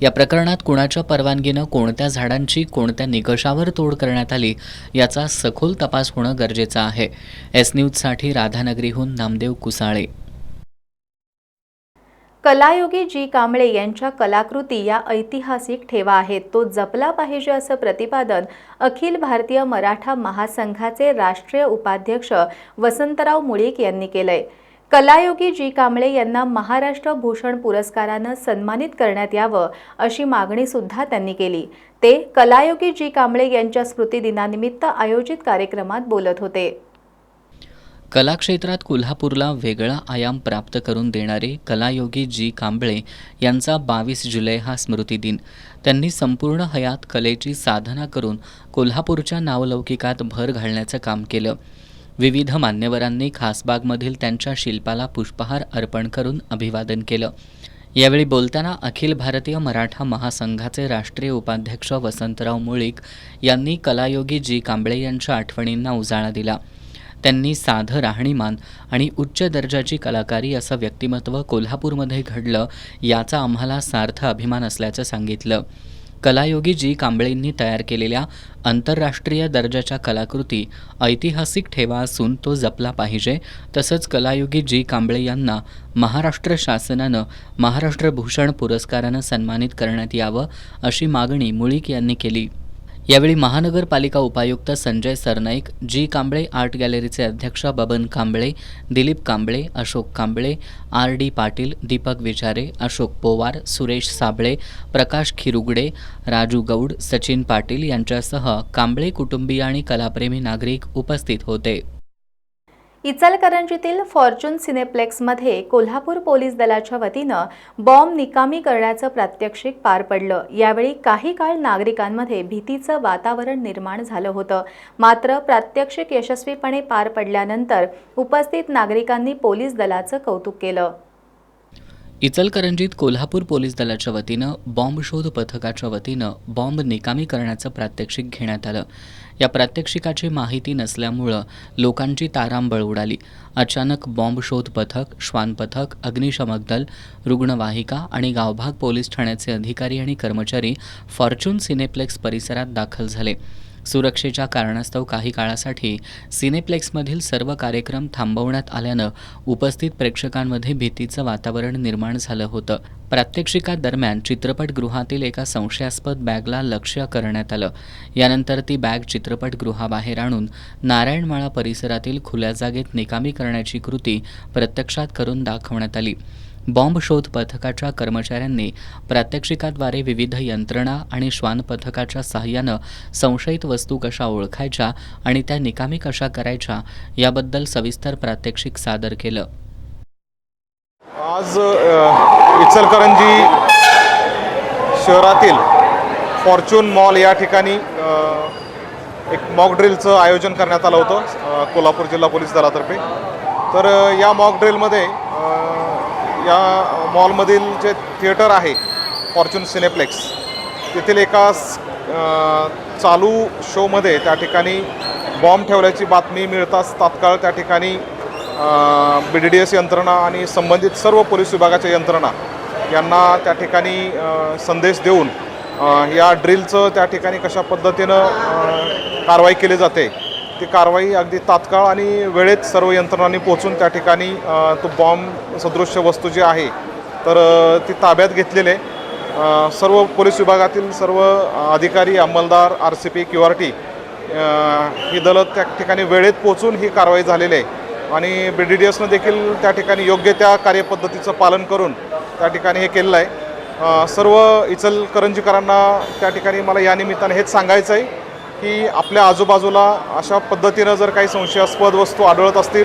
या प्रकरणात कुणाच्या परवानगीनं कोणत्या झाडांची कोणत्या निकषावर तोड करण्यात आली याचा सखोल तपास होणं गरजेचं आहे. एस न्यूजसाठी राधानगरीहून नामदेव कुसाळे. कलायोगी जी कांबळे यांच्या कलाकृती या ऐतिहासिक ठेवा आहेत, तो जपला पाहिजे असं प्रतिपादन अखिल भारतीय मराठा महासंघाचे राष्ट्रीय उपाध्यक्ष वसंतराव मुळीक यांनी केलंय. कलायोगी जी कांबळे यांना महाराष्ट्र भूषण पुरस्कारानं सन्मानित करण्यात यावं अशी मागणी सुद्धा त्यांनी केली. ते कलायोगी जी कांबळे यांच्या स्मृतिदिनानिमित्त आयोजित कार्यक्रमात बोलत होते. कला क्षेत्रात कोल्हापूरला वेगळा आयाम प्राप्त करून देणारे कलायोगी जी कांबळे यांचा 22 जुलै हा स्मृतिदिन. त्यांनी संपूर्ण हयात कलेची साधना करून कोल्हापूरच्या नावलौकिकात भर घालण्याचं काम केलं. विविध मान्यवरांनी खासबागमधील त्यांच्या शिल्पाला पुष्पहार अर्पण करून अभिवादन केलं. यावेळी बोलताना अखिल भारतीय मराठा महासंघाचे राष्ट्रीय उपाध्यक्ष वसंतराव मुळीक यांनी कलायोगी जी कांबळे यांच्या आठवणींना उजाळा दिला. त्यांनी साधं राहणीमान आणि उच्च दर्जाची कलाकारी असं व्यक्तिमत्व कोल्हापूरमध्ये घडलं, याचा आम्हाला सार्थ अभिमान असल्याचं सांगितलं. कलायोगी जी कांबळेंनी तयार केलेल्या आंतरराष्ट्रीय दर्जाच्या कलाकृती ऐतिहासिक ठेवा असून तो जपला पाहिजे. तसंच कलायोगी जी कांबळे यांना महाराष्ट्र शासनानं महाराष्ट्र भूषण पुरस्कारानं सन्मानित करण्यात यावं अशी मागणी मुळीक यांनी केली. यावेळी महानगरपालिका उपायुक्त संजय सरनाईक, जी कांबळे आर्ट गॅलरीचे अध्यक्ष बबन कांबळे, दिलीप कांबळे, अशोक कांबळे, RD पाटील, दीपक विचारे, अशोक पोवार, सुरेश साबळे, प्रकाश खिरुगडे, राजू गौड, सचिन पाटील यांच्यासह कांबळे कुटुंबीय आणि कलाप्रेमी नागरिक उपस्थित होते. इचलकरंजीतील फॉर्च्यून सिनेप्लेक्समध्ये कोल्हापूर पोलीस दलाच्या वतीनं बॉम्ब निकामी करण्याचं प्रात्यक्षिक पार पडलं. यावेळी काही काळ नागरिकांमध्ये भीतीचं वातावरण निर्माण झालं होतं. मात्र प्रात्यक्षिक यशस्वीपणे पार पडल्यानंतर उपस्थित नागरिकांनी पोलीस दलाचं कौतुक केलं. इचलकरंजीत कोल्हापूर पोलीस दलाच्या वतीनं बॉम्ब शोध पथकाच्या वतीनं बॉम्ब निकामी करण्याचं प्रात्यक्षिक घेण्यात आलं. या प्रात्यक्षिकाची माहिती नसल्यामुळं लोकांची तारांबळ उडाली. अचानक बॉम्ब शोध पथक, श्वान पथक, अग्निशमक दल, रुग्णवाहिका आणि गावभाग पोलीस ठाण्याचे अधिकारी आणि कर्मचारी फॉर्च्यून सिनेप्लेक्स परिसरात दाखल झाले. सुरक्षेच्या कारणास्तव काही काळासाठी सिनेप्लेक्समधील सर्व कार्यक्रम थांबवण्यात आल्यानं उपस्थित प्रेक्षकांमध्ये भीतीचं वातावरण निर्माण झालं होतं. प्रात्यक्षिकादरम्यान चित्रपटगृहातील एका संशयास्पद बॅगला लक्ष्य करण्यात आलं. यानंतर ती बॅग चित्रपटगृहाबाहेर आणून नारायणमाळा परिसरातील खुल्या जागेत निकामी करण्याची कृती प्रत्यक्षात करून दाखवण्यात आली. बॉम्ब शोध पथकाच्या कर्मचाऱ्यांनी प्रात्यक्षिकाद्वारे विविध यंत्रणा आणि श्वान पथकाच्या सहाय्यानं संशयित वस्तू कशा ओळखायच्या आणि त्या निकामी कशा करायच्या याबद्दल सविस्तर प्रात्यक्षिक सादर केलं. आज इचलकरंजी शहरातील फॉर्च्यून मॉल या ठिकाणी एक मॉक ड्रिलचं आयोजन करण्यात आलं होतं कोल्हापूर जिल्हा पोलीस दलातर्फे. तर या मॉक ड्रिलमध्ये या मॉलमधील जे थिएटर आहे फॉर्च्यून सिनेप्लेक्स, तेथील एका चालू शोमध्ये त्या ठिकाणी बॉम्ब ठेवल्याची बातमी मिळताच तात्काळ त्या ठिकाणी BDDS यंत्रणा आणि संबंधित सर्व पोलीस विभागाच्या यंत्रणा यांना त्या ठिकाणी संदेश देऊन या ड्रिलचं त्या ठिकाणी कशा पद्धतीनं कारवाई केली जाते ती कारवाई अगदी तात्काळ आणि वेळेत सर्व यंत्रणांनी पोहोचून त्या ठिकाणी तो बॉम्ब सदृश्य वस्तू जी आहे तर ती ताब्यात घेतलेले सर्व पोलीस विभागातील सर्व अधिकारी, अंमलदार, RCP, QRT ही दलं त्या ठिकाणी वेळेत पोहोचून ही कारवाई झालेली आहे आणि BDDSनं देखील त्या ठिकाणी योग्य त्या कार्यपद्धतीचं पालन करून त्या ठिकाणी हे केलेलं आहे. सर्व इचलकरंजीकरांना त्या ठिकाणी मला या निमित्ताने हेच सांगायचं आहे की आपल्या आजूबाजूला अशा पद्धतीनं जर काही संशयास्पद वस्तू आढळत असतील,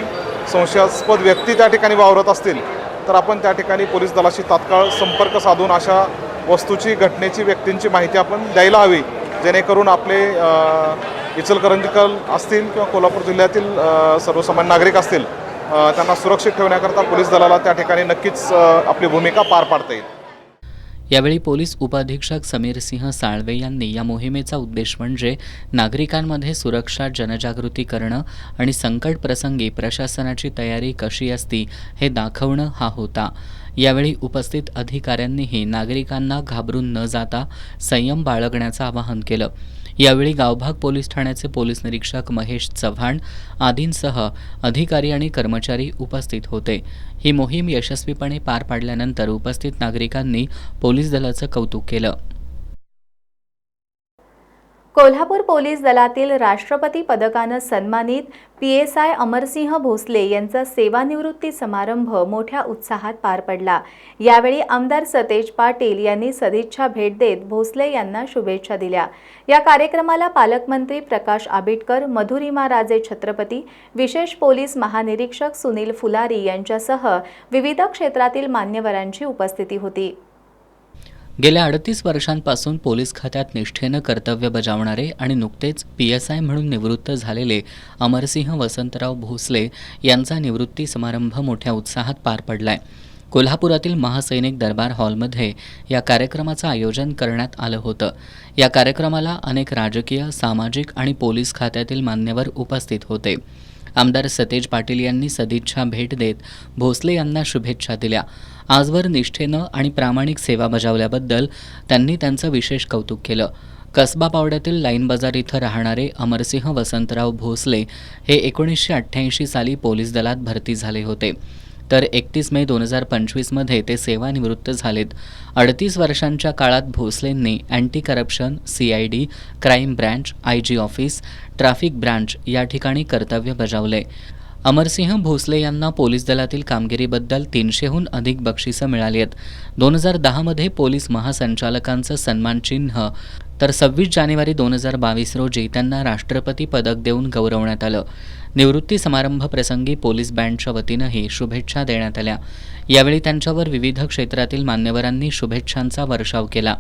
संशयास्पद व्यक्ती त्या ठिकाणी वावरत असतील तर आपण त्या ठिकाणी पोलीस दलाशी तात्काळ संपर्क साधून अशा वस्तूची, घटनेची, व्यक्तींची माहिती आपण द्यायला हवी, जेणेकरून आपले इचलकरंजीकर असतील किंवा कोल्हापूर जिल्ह्यातील सर्वसामान्य नागरिक असतील त्यांना सुरक्षित ठेवण्याकरता पोलीस दलाला त्या ठिकाणी नक्कीच आपली भूमिका पार पाडता येईल. यावेळी पोलीस उपअधीक्षक समीर सिंह साळवे यांनी या मोहिमेचा उद्देश म्हणजे नागरिकांमध्ये सुरक्षा जनजागृती करणं आणि संकट प्रसंगी प्रशासनाची तयारी कशी असती हे दाखवणं हा होता. यावेळी उपस्थित अधिकाऱ्यांनीही नागरिकांना घाबरून न जाता संयम बाळगण्याचं आवाहन केलं. यावेळी गावभाग पोलीस ठाण्याचे पोलीस निरीक्षक महेश चव्हाण आदींसह अधिकारी आणि कर्मचारी उपस्थित होते. ही मोहीम यशस्वीपणे पार पाडल्यानंतर उपस्थित नागरिकांनी पोलीस दलाचं कौतुक केलं. कोल्हापूर पोलीस दलातील राष्ट्रपती पदकानं सन्मानित PSI अमरसिंह भोसले यांचा सेवानिवृत्ती समारंभ मोठ्या उत्साहात पार पडला. यावेळी आमदार सतेज पाटील यांनी सदिच्छा भेट देत भोसले यांना शुभेच्छा दिल्या. या कार्यक्रमाला पालकमंत्री प्रकाश आबिटकर, मधुरिमा राजे छत्रपती, विशेष पोलीस महानिरीक्षक सुनील फुलारी यांच्यासह विविध क्षेत्रातील मान्यवरांची उपस्थिती होती. गेल्या 38 वर्षांपासून पोलीस खात्यात निष्ठेनं कर्तव्य बजावणारे आणि नुकतेच PSI म्हणून निवृत्त झालेले अमरसिंह वसंतराव भोसले यांचा निवृत्ती समारंभ मोठ्या उत्साहात पार पडलाय. कोल्हापुरातील महासैनिक दरबार हॉलमध्ये या कार्यक्रमाचं आयोजन करण्यात आलं होतं. या कार्यक्रमाला अनेक राजकीय, सामाजिक आणि पोलीस खात्यातील मान्यवर उपस्थित होते. आमदार सतेज पाटील यांनी सदिच्छा भेट देत भोसले यांना शुभेच्छा दिल्या. आजवर निष्ठेनं आणि प्रामाणिक सेवा बजावल्याबद्दल त्यांनी त्यांचं विशेष कौतुक केलं. कसबा पावड्यातील लाईन बाजार इथं राहणारे अमरसिंह वसंतराव भोसले हे 1988 साली पोलीस दलात भरती झाले होते, तर 31 मे 2025मध्ये ते सेवानिवृत्त झालेत. 38 वर्षांच्या काळात भोसलेंनी anti corruption, CID, crime branch, IG office, traffic branch या ठिकाणी कर्तव्य बजावले. अमरसिंह भोसले यांना पोलीस दलातील कामगिरीबद्दल 300हून अधिक बक्षिसं मिळाली आहेत. 2010मध्ये पोलीस महासंचालकांचं सन्मानचिन्ह तर 26 जानेवारी 2022 रोजी त्यांना राष्ट्रपती पदक देऊन गौरवण्यात आलं. निवृत्ती समारंभ प्रसंगी पोलीस बँडच्या वतीनंही शुभेच्छा देण्यात आल्या. यावेळी त्यांच्यावर विविध क्षेत्रातील मान्यवरांनी शुभेच्छांचा वर्षाव केला.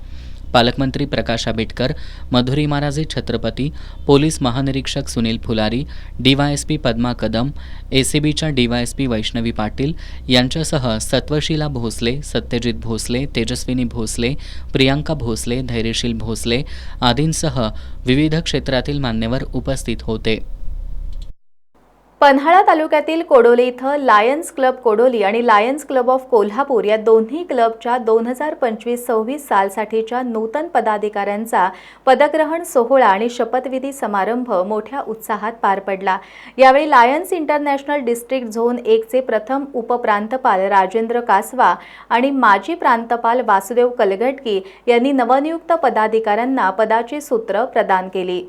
पालकमंत्री प्रकाश आबिटकर, मधुरिमा राजे छत्रपती, पोलीस महानिरीक्षक सुनील फुलारी, DYSP पद्मा कदम, ACBच्या DYSP वैष्णवी पाटील यांच्यासह सत्वशीला भोसले, सत्यजित भोसले, तेजस्विनी भोसले, प्रियांका भोसले, धैर्यशील भोसले आदींसह विविध क्षेत्रातील मान्यवर उपस्थित होते. पन्हाळा तालुक्यातील कोडोली इथं लायन्स क्लब कोडोली आणि लायन्स क्लब ऑफ कोल्हापूर या दोन्ही क्लबच्या 2025-26 सालसाठीच्या नूतन पदाधिकाऱ्यांचा पदग्रहण सोहळा आणि शपथविधी समारंभ मोठ्या उत्साहात पार पडला. यावेळी लायन्स इंटरनॅशनल डिस्ट्रिक्ट झोन 1चे प्रथम उपप्रांतपाल राजेंद्र कासवा आणि माजी प्रांतपाल वासुदेव कलघटकी यांनी नवनियुक्त पदाधिकाऱ्यांना पदाची सूत्र प्रदान केली.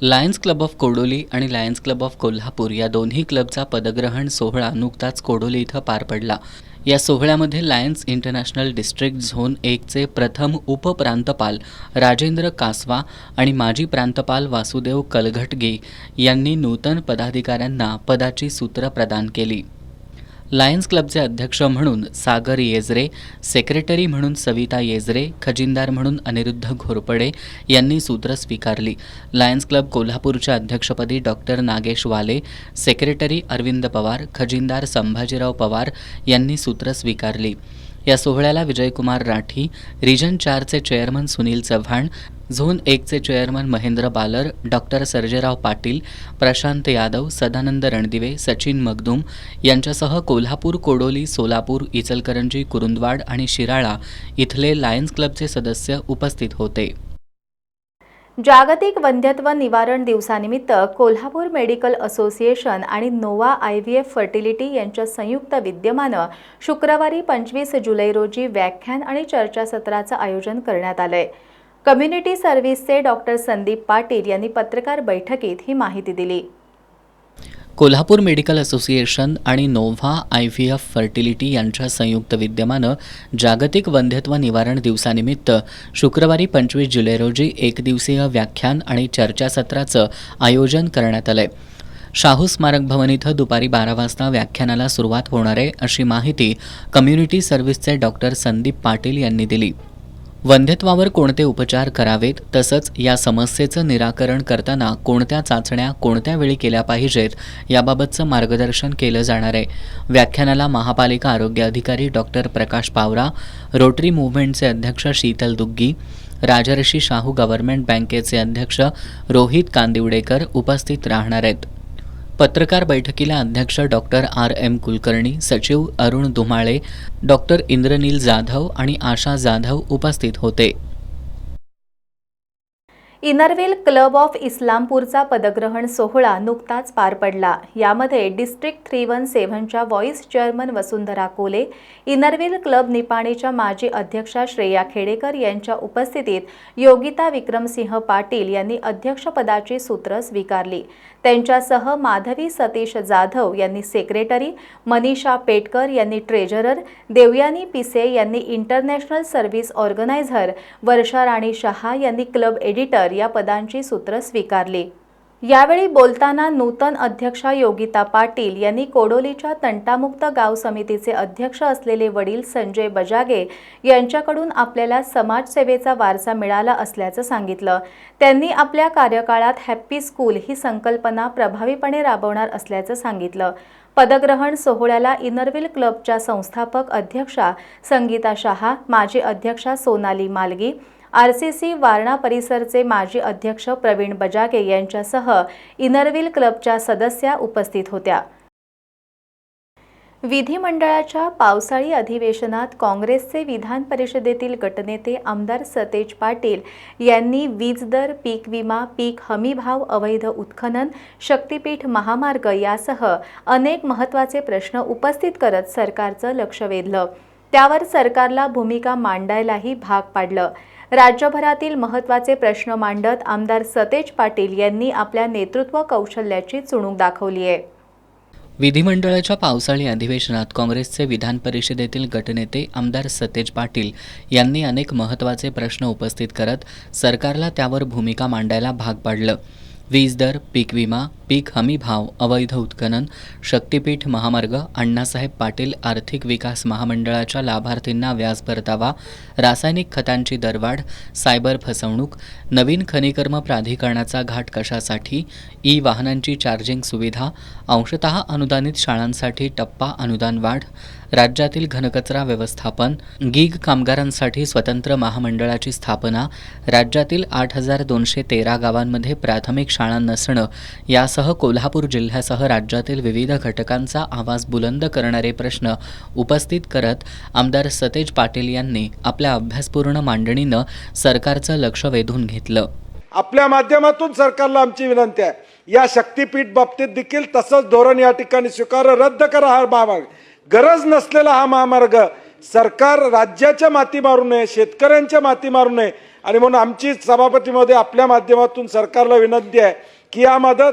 लायन्स क्लब ऑफ कोडोली आणि लायन्स क्लब ऑफ कोल्हापूर या दोन्ही क्लबचा पदग्रहण सोहळा नुकताच कोडोली इथं पार पडला. या सोहळ्यामध्ये लायन्स इंटरनॅशनल डिस्ट्रिक्ट झोन 1चे प्रथम उपप्रांतपाल राजेंद्र कासवा आणि माजी प्रांतपाल वासुदेव कलघटगे यांनी नूतन पदाधिकाऱ्यांना पदाची सूत्र प्रदान केली. लायन्स क्लबचे अध्यक्ष म्हणून सागर येजरे, सेक्रेटरी म्हणून सविता येजरे, खजिनदार म्हणून अनिरुद्ध घोरपडे यांनी सूत्र स्वीकारली. लायन्स क्लब कोल्हापूरच्या अध्यक्षपदी डॉक्टर नागेश वाले, सेक्रेटरी अरविंद पवार, खजिनदार संभाजीराव पवार यांनी सूत्र स्वीकारली. या सोहळ्याला विजयकुमार राठी, रिजन 4चे चेअरमन सुनील चव्हाण, झोन 1चे चेअरमन महेंद्र बालर, डॉक्टर सर्जेराव पाटील, प्रशांत यादव, सदानंद रणदिवे, सचिन मगदूम यांच्यासह कोल्हापूर, कोडोली, सोलापूर, इचलकरंजी, कुरुंदवाड आणि शिराळा इथले लायन्स क्लबचे सदस्य उपस्थित होते. जागतिक वंध्यत्व निवारण दिवसानिमित्त कोल्हापूर मेडिकल असोसिएशन आणि नोवा IVF फर्टिलिटी यांच्या संयुक्त विद्यमानं शुक्रवारी 25 जुलै रोजी व्याख्यान आणि चर्चासत्राचं आयोजन करण्यात आलंय. कम्युनिटी सर्व्हिसचे डॉक्टर संदीप पाटील यांनी पत्रकार बैठकीत ही माहिती दिली. कोल्हापूर मेडिकल असोसिएशन आणि नोव्हा IVF फर्टिलिटी यांच्या संयुक्त विद्यमानं जागतिक वंध्यत्व निवारण दिवसानिमित्त शुक्रवारी 25 जुलै रोजी एकदिवसीय व्याख्यान आणि चर्चासत्राचं आयोजन करण्यात आलंय. शाहू स्मारक भवन इथं दुपारी 12 वाजता व्याख्यानाला सुरुवात होणार आहे, अशी माहिती कम्युनिटी सर्व्हिसचे डॉक्टर संदीप पाटील यांनी दिली. वंध्यत्वावर कोणते उपचार करावेत, तसंच या समस्येचं निराकरण करताना कोणत्या चाचण्या कोणत्या वेळी केल्या पाहिजेत याबाबतचं मार्गदर्शन केलं जाणार आहे. व्याख्यानाला महापालिका आरोग्य अधिकारी डॉक्टर प्रकाश पावरा, रोटरी मूव्हमेंटचे अध्यक्ष शीतल दुग्गी, राजर्षी शाहू गव्हर्नमेंट बँकेचे अध्यक्ष रोहित कांदिवडेकर उपस्थित राहणार आहेत. पत्रकार बैठकीला अध्यक्ष डॉक्टर RM कुलकर्णी, सचिव अरुण धुमाळे, डॉक्टर इंद्रनील जाधव आणि आशा जाधव उपस्थित होते. इनरव्हील क्लब ऑफ इस्लामपूरचा पदग्रहण सोहळा नुकताच पार पडला. यामध्ये डिस्ट्रिक्ट 317च्या व्हाईस चेअरमन वसुंधरा कोले, इनरव्हील क्लब निपाणीच्या माजी अध्यक्षा श्रेया खेडेकर यांच्या उपस्थितीत योगिता विक्रमसिंह पाटील यांनी अध्यक्षपदाची सूत्र स्वीकारली. त्यांच्यासह माधवी सतीश जाधव यांनी सेक्रेटरी, मनीषा पेटकर यांनी ट्रेजरर, देवयानी पिसे यांनी इंटरनॅशनल सर्व्हिस ऑर्गनायझर, वर्षा राणी शहा यांनी क्लब एडिटर या पदांची सूत्र स्वीकारली. यावेळी बोलताना नूतन अध्यक्षा योगिता पाटील यांनी कोडोलीच्या तंटामुक्त गाव समितीचे अध्यक्ष असलेले वडील संजय बजागे यांच्याकडून आपल्याला समाजसेवेचा वारसा मिळाला असल्याचं सांगितलं. त्यांनी आपल्या कार्यकाळात हॅप्पी स्कूल ही संकल्पना प्रभावीपणे राबवणार असल्याचं सांगितलं. पदग्रहण सोहळ्याला इनरव्हील क्लबच्या संस्थापक अध्यक्षा संगीता शहा, माजी अध्यक्षा सोनाली मालगी, RCC वारणा परिसरचे माजी अध्यक्ष प्रवीण बजागे यांच्यासह इनरव्हील क्लबच्या सदस्या उपस्थित होत्या. विधिमंडळाच्या पावसाळी अधिवेशनात काँग्रेसचे विधान परिषदेतील गटनेते आमदार सतेज पाटील यांनी वीज दर, पीक विमा, पीक हमी भाव, अवैध उत्खनन, शक्तीपीठ महामार्ग यासह अनेक महत्त्वाचे प्रश्न उपस्थित करत सरकारचं लक्ष वेधलं. त्यावर सरकारला भूमिका मांडायलाही भाग पाडलं. राज्यभरातील महत्त्वाचे प्रश्न मांडत आमदार सतेज पाटील यांनी आपल्या नेतृत्व कौशल्याची चुणूक दाखवली आहे. विधिमंडळाच्या पावसाळी अधिवेशनात काँग्रेसचे विधान परिषदेतील गटनेते आमदार सतेज पाटील यांनी अनेक महत्त्वाचे प्रश्न उपस्थित करत सरकारला त्यावर भूमिका मांडायला भाग पाडलं. वीज दर, पीक विमा, पीक हमी भाव, अवैध उत्खनन, शक्तीपीठ महामार्ग, अण्णासाहेब पाटील आर्थिक विकास महामंडळाच्या लाभार्थींना व्याज परतावा, रासायनिक खतांची दरवाढ, सायबर फसवणूक, नवीन खनिकर्म प्राधिकरणाचा घाट कशासाठी, वाहनांची चार्जिंग सुविधा, अंशतः अनुदानित शाळांसाठी टप्पा अनुदान वाढ, राज्यातील घनकचरा व्यवस्थापन, गीग कामगारांसाठी स्वतंत्र महामंडळाची स्थापना, राज्यातील 8,213 गावांमध्ये प्राथमिक शाळा नसणं यासह कोल्हापूर जिल्ह्यासह राज्यातील विविध घटकांचा आवाज बुलंद करणारे प्रश्न उपस्थित करत आमदार सतेज पाटील यांनी आपल्या अभ्यासपूर्ण मांडणीनं सरकारचं लक्ष वेधून घेतलं. आपल्या माध्यमातून सरकारला आमची विनंती आहे, या शक्तीपीठ बाबतीत देखील तसंच धोरण या ठिकाणी स्वीकार, रद्द करा हा महामार्ग. गरज नसलेला हा महामार्ग सरकार राज्याच्या माती मारू नये, शेतकऱ्यांच्या माती मारू नये. आणि म्हणून आमची सभापतीमध्ये आपल्या माध्यमातून सरकारला विनंती आहे की यामध्ये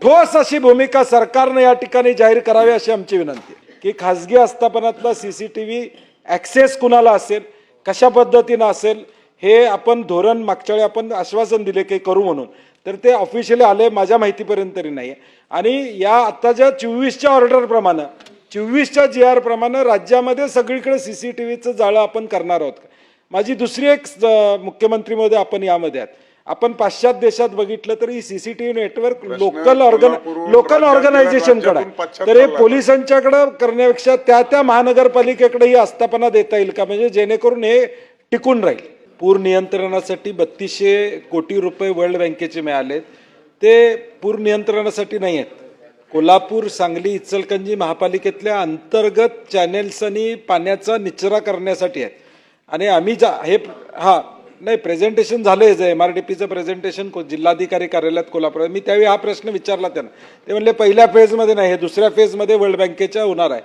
ठोस अशी भूमिका सरकारने या ठिकाणी जाहीर करावी अशी आमची विनंती आहे. की खाजगी आस्थापनातला CCTV ॲक्सेस कुणाला असेल, कशा पद्धतीनं असेल, हे आपण धोरण मागच्या वेळी आपण आश्वासन दिले की करू म्हणून, तर ते ऑफिशियली आले माझ्या माहितीपर्यंत तरी नाही. आणि या आत्ताच्या 24च्या ऑर्डरप्रमाणे 24च्या GR प्रमाणे राज्यामध्ये सगळीकडे CCTVचं जाळं आपण करणार आहोत. माझी दुसरी एक मुख्यमंत्री महोदय आपण यामध्ये आहात. आपण पाश्चात्य देशात बघितलं तरी CCTV नेटवर्क लोकल ऑर्गनायझेशनकडे आहे. तर हे पोलिसांच्याकडे करण्यापेक्षा त्या महानगरपालिकेकडे ही आस्थापना देता येईल का, म्हणजे जेणेकरून हे टिकून राहील. पूर नियंत्रणासाठी 3200 कोटी रुपये वर्ल्ड बँकेचे मिळालेत. ते पूर नियंत्रणासाठी नाही आहेत. कोल्हापूर, सांगली, इचलकरंजी महापालिकेतल्या अंतर्गत चॅनेल्स आणि पाण्याचा निचरा करण्यासाठी आहेत. आणि आम्ही नाही प्रेझेंटेशन झालंय, MRDPचं प्रेझेंटेशन जिल्हाधिकारी कार्यालयात कोल्हापूर. मी त्यावेळी हा प्रश्न विचारला त्यांना. ते म्हणले पहिल्या फेजमध्ये नाही, हे दुसऱ्या फेजमध्ये वर्ल्ड बँकेच्या होणार आहे.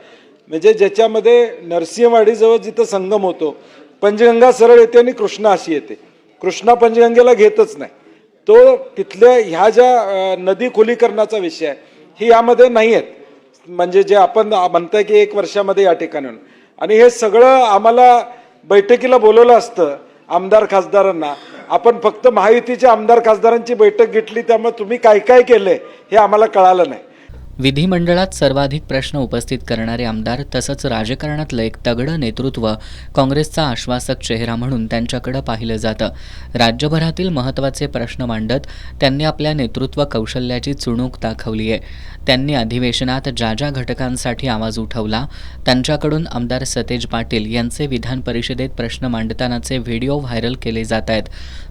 म्हणजे ज्याच्यामध्ये नरसिंहवाडीजवळ जिथं संगम होतो, पंचगंगा सरळ येते आणि कृष्णा अशी येते. कृष्णा पंचगंगेला घेतच नाही. तो तिथल्या ह्या ज्या नदी खोलीकरणाचा विषय आहे ही यामध्ये नाही आहेत. म्हणजे जे आपण म्हणताय की 1 वर्षामध्ये या ठिकाणी. आणि हे सगळं आम्हाला बैठकीला बोलवलं असतं आमदार खासदारांना. आपण फक्त महायुतीच्या आमदार खासदारांची बैठक घेतली, त्यामुळे तुम्ही काय काय केलंय हे आम्हाला कळालं नाही. विधिमंडळात सर्वाधिक प्रश्न उपस्थित करणारे आमदार तसंच राजकारणातलं एक तगडं नेतृत्व, काँग्रेसचा आश्वासक चेहरा म्हणून त्यांच्याकडे पाहिलं जातं. राज्यभरातील महत्त्वाचे प्रश्न मांडत त्यांनी आपल्या नेतृत्व कौशल्याची चुणूक दाखवली आहे. त्यांनी अधिवेशनात ज्या घटकांसाठी आवाज उठवला त्यांच्याकडून आमदार सतेज पाटील यांचे विधान परिषदेत प्रश्न मांडतानाचे व्हिडिओ व्हायरल केले जात आहेत.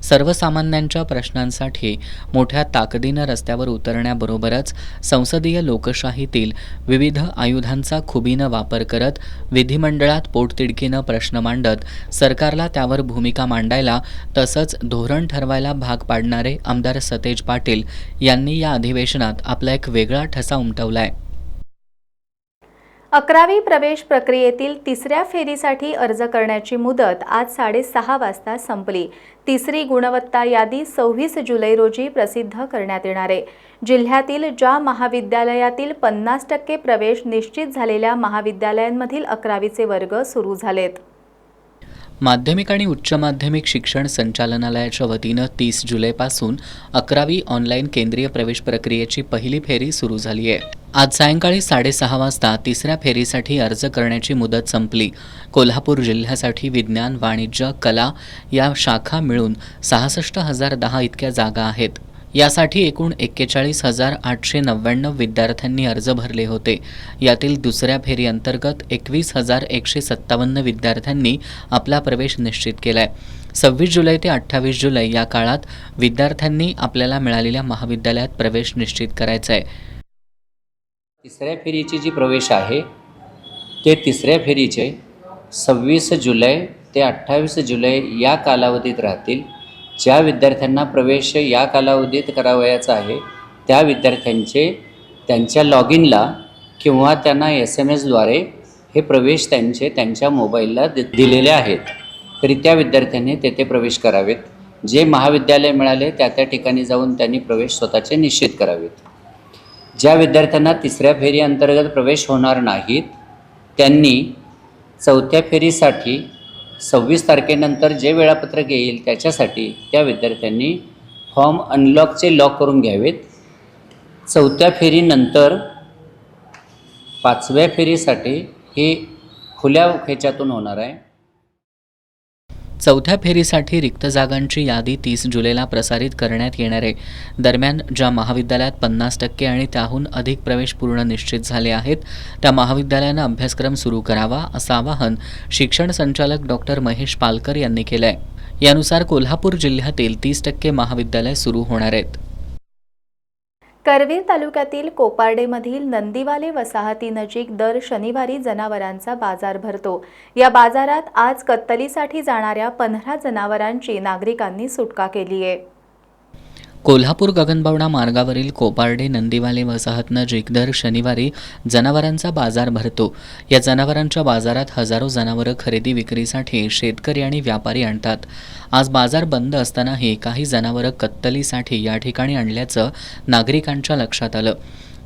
सर्वसामान्यांच्या प्रश्नांसाठी मोठ्या ताकदीनं रस्त्यावर उतरण्याबरोबरच संसदीय लोकशाहीतील विविध आयुधांचा खुबीनं वापर करत विधिमंडळात पोटतिडकीनं प्रश्न मांडत सरकारला त्यावर भूमिका मांडायला तसंच धोरण ठरवायला भाग पाडणारे आमदार सतेज पाटील यांनी या अधिवेशनात आपला एक वेगळा ठसा उमटवलाय. 11वी प्रवेश प्रक्रियेतील तिसऱ्या फेरीसाठी अर्ज करण्याची मुदत आज 6:30 वाजता संपली. तिसरी गुणवत्ता यादी 26 जुलै रोजी प्रसिद्ध करण्यात येणार आहे. जिल्ह्यातील ज्या महाविद्यालयातील 50% प्रवेश निश्चित झालेल्या महाविद्यालयांमधील 11वीचे वर्ग सुरू झालेत. माध्यमिक आणि उच्च माध्यमिक शिक्षण संचालनालयाच्या वतीनं 30 जुलैपासून 11वी ऑनलाईन केंद्रीय प्रवेश प्रक्रियेची पहिली फेरी सुरू झाली आहे. आज सायंकाळी 6:30 वाजता तिसऱ्या फेरीसाठी अर्ज करण्याची मुदत संपली. कोल्हापूर जिल्ह्यासाठी विज्ञान, वाणिज्य, कला या शाखा मिळून 66,010 इतक्या जागा आहेत. यासाठी एकूण 41,899 विद्यार्थ्यांनी अर्ज भरले होते. यातील दुसऱ्या फेरी अंतर्गत 21,157 विद्यार्थ्यांनी आपला प्रवेश निश्चित केलाय. 26 जुलै ते 28 जुलै या काळात विद्यार्थ्यांनी आपल्याला मिळालेल्या महाविद्यालयात प्रवेश निश्चित करायचा आहे. तिसऱ्या फेरीची जी प्रवेश आहे ते तिसऱ्या फेरीचे 26 जुलै ते 28 जुलै या कालावधीत राहतील. ज्या विद्यार्थ्यांना प्रवेश या कालावधीत करावयाचा आहे त्या विद्यार्थ्यांचे त्यांच्या लॉग इनला किंवा त्यांना SMS-द्वारे हे प्रवेश त्यांच्या मोबाईलला दिलेले आहेत. तरी त्या विद्यार्थ्यांनी तेथे प्रवेश करावेत. जे महाविद्यालय मिळाले त्या ठिकाणी जाऊन त्यांनी प्रवेश स्वतःचे निश्चित करावेत. ज्या विद्यार्थ्यांना तिसऱ्या फेरी अंतर्गत प्रवेश होणार नाहीत त्यांनी चौथ्या फेरीसाठी 26 तारखेनंतर जे वेळापत्रक येईल त्याच्यासाठी त्या विद्यार्थ्यांनी फॉर्म अनलॉकचे लॉक करून घ्यावेत. चौथ्या फेरीनंतर 5व्या फेरीसाठी हे खुल्या ह्याच्यातून होणार आहे. चौथ्या फेरीसाठी रिक्त जागांची यादी 30 जुलैला प्रसारित करण्यात येणार आहे. दरम्यान ज्या महाविद्यालयात 50% आणि त्याहून अधिक प्रवेश पूर्ण निश्चित झाले आहेत त्या महाविद्यालयानं अभ्यासक्रम सुरू करावा असं आवाहन शिक्षण संचालक डॉक्टर महेश पालकर यांनी केलं आहे. यानुसार कोल्हापूर जिल्ह्यातील 30% महाविद्यालय सुरू होणार आहेत. करवीर तालुक्यातील कोपार्डेमधील नंदीवाले वसाहतीनजीक दर शनिवारी जनावरांचा बाजार भरतो. या बाजारात आज कत्तलीसाठी जाणाऱ्या 15 जनावरांची नागरिकांनी सुटका केली आहे. कोल्हापूर गगनबावडा मार्गावरील कोपार्डे नंदीवाले वसाहतनजीक दर शनिवारी जनावरांचा बाजार भरतो. या जनावरांच्या बाजारात हजारो जनावरं खरेदी विक्रीसाठी शेतकरी आणि व्यापारी आणतात. आज बाजार बंद असतानाही काही जनावरं कत्तलीसाठी या ठिकाणी आणल्याचं नागरिकांच्या लक्षात आलं.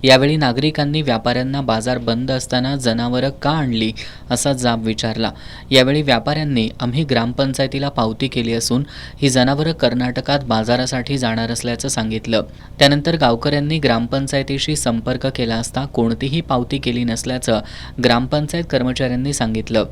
यावेळी नागरिकांनी व्यापाऱ्यांना बाजार बंद असताना जनावरं का आणली असा जाब विचारला. यावेळी व्यापाऱ्यांनी आम्ही ग्रामपंचायतीला पावती केली असून ही जनावरं कर्नाटकात बाजारासाठी जाणार असल्याचं सांगितलं. त्यानंतर गावकऱ्यांनी ग्रामपंचायतीशी संपर्क केला असता कोणतीही पावती केली नसल्याचं ग्रामपंचायत कर्मचाऱ्यांनी सांगितलं.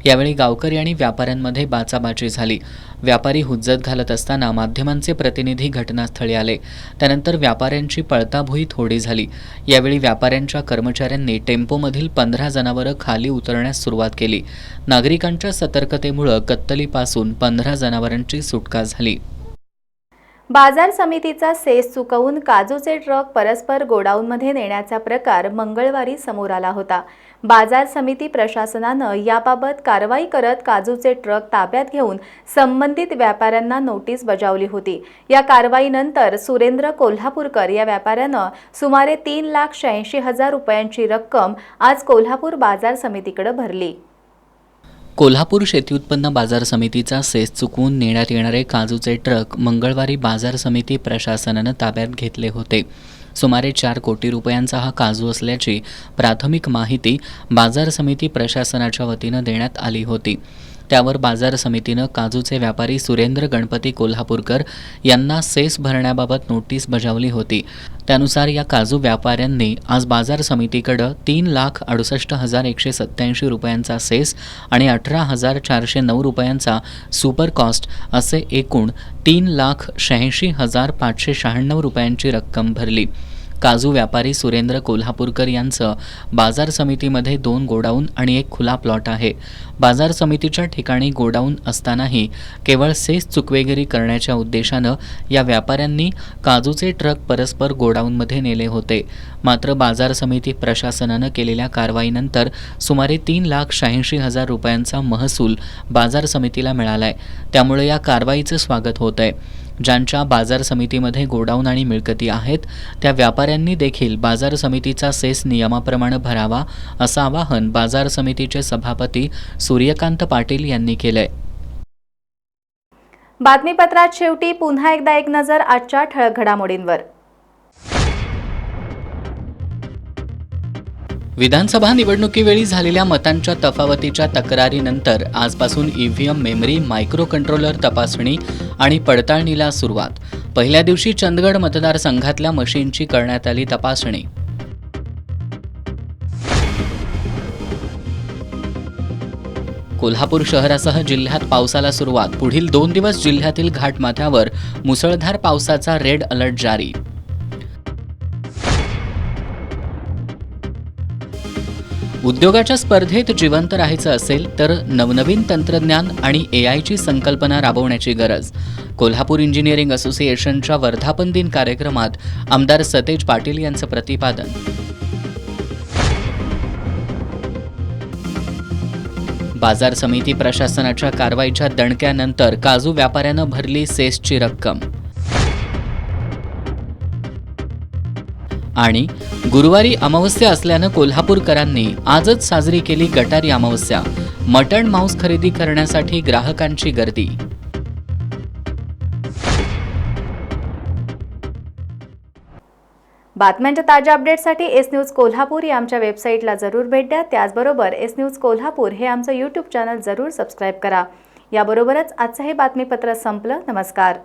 यावेळी गावकरी आणि व्यापाऱ्यांमध्ये बाचाबाची झाली. व्यापारी हुज्जत घालत असताना माध्यमांचे प्रतिनिधी घटनास्थळी आले. त्यानंतर व्यापाऱ्यांची पळताभुई थोडी झाली. यावेळी व्यापाऱ्यांच्या कर्मचाऱ्यांनी टेम्पोमधील 15 जनावरं खाली उतरण्यास सुरुवात केली. नागरिकांच्या सतर्कतेमुळे कत्तलीपासून 15 जनावरांची सुटका झाली. बाजार समितीचा सेस चुकवून काजूचे ट्रक परस्पर गोडाऊनमध्ये नेण्याचा प्रकार मंगळवारी समोर आला होता. बाजार समिती प्रशासनानं याबाबत कारवाई करत काजूचे ट्रक ताब्यात घेऊन संबंधित व्यापाऱ्यांना नोटीस बजावली होती. या कारवाईनंतर सुरेंद्र कोल्हापूरकर या व्यापाऱ्यानं सुमारे 3,86,000 रुपयांची रक्कम आज कोल्हापूर बाजार समितीकडे भरली. कोल्हापूर शेती उत्पन्न बाजार समितीचा सेस चुकवून नेण्यात येणारे काजूचे ट्रक मंगळवारी बाजार समिती प्रशासनानं ताब्यात घेतले होते. सुमारे 4 कोटी रुपयांचा हा काजू असल्याची प्राथमिक माहिती बाजार समिती प्रशासनाच्या वतीनं देण्यात आली होती. त्यावर बाजार समितीनं काजूचे व्यापारी सुरेंद्र गणपती कोल्हापूरकर यांना सेस भरण्याबाबत नोटीस बजावली होती. त्यानुसार या काजू व्यापाऱ्यांनी आज बाजार समितीकडं 3,68,187 रुपयांचा सेस आणि 18,409 रुपयांचा सुपर कॉस्ट असे एकूण 3,86,596 रुपयांची रक्कम भरली. काजू व्यापारी सुरेंद्र कोल्हापूरकर यांचं बाजार समितीमध्ये 2 गोडाऊन आणि 1 खुला प्लॉट आहे. बाजार समितीच्या ठिकाणी गोडाऊन असतानाही केवळ सेस चुकवेगिरी करण्याच्या उद्देशानं या व्यापाऱ्यांनी काजूचे ट्रक परस्पर गोडाऊनमध्ये नेले होते. मात्र बाजार समिती प्रशासनानं केलेल्या कारवाईनंतर सुमारे 3,86,000 रुपयांचा महसूल बाजार समितीला मिळालाय. त्यामुळे या कारवाईचं स्वागत होत आहे. ज्यांच्या बाजार समितीमध्ये गोडाऊन आणि मिळकती आहेत त्या व्यापाऱ्यांनी देखील बाजार समितीचा सेस नियमाप्रमाणे भरावा असं आवाहन बाजार समितीचे सभापती सूर्यकांत पाटील यांनी केलंय. बातमीपत्रात शेवटी पुन्हा एकदा एक नजर आजच्या ठळक घडामोडींवर. विधानसभा निवडणुकीवेळी झालेल्या मतांच्या तफावतीच्या तक्रारीनंतर आजपासून ईव्हीएम मेमरी मायक्रो कंट्रोलर तपासणी आणि पडताळणीला सुरुवात. पहिल्या दिवशी चंदगड मतदारसंघातल्या मशीनची करण्यात आली तपासणी. कोल्हापूर शहरासह जिल्ह्यात पावसाला सुरुवात. पुढील 2 दिवस जिल्ह्यातील घाटमाथ्यावर मुसळधार पावसाचा रेड अलर्ट जारी. उद्योगाच्या स्पर्धेत जिवंत राहायचं असेल तर नवनवीन तंत्रज्ञान आणि एआयची संकल्पना राबवण्याची गरज. कोल्हापूर इंजिनिअरिंग असोसिएशनच्या वर्धापन दिन कार्यक्रमात आमदार सतेज पाटील यांचं प्रतिपादन. बाजार समिती प्रशासनाच्या कारवाईच्या दणक्यानंतर काजू व्यापाऱ्यानं भरली सेसची रक्कम. आणि गुरुवारी अमावस्या असल्यानं कोल्हापूरकरांनी आजच साजरी केली गटारी अमावस्या. मटण मांस खरेदी करण्यासाठी ग्राहकांची गर्दी. बातम्यांच्या ताज्या अपडेट्ससाठी एस न्यूज कोल्हापूर या आमच्या वेबसाईटला जरूर भेट द्या. त्याचबरोबर एस न्यूज कोल्हापूर हे आमचं यूट्यूब चॅनल जरूर सबस्क्राईब करा. याबरोबरच आजचं हे बातमीपत्र संपलं. नमस्कार.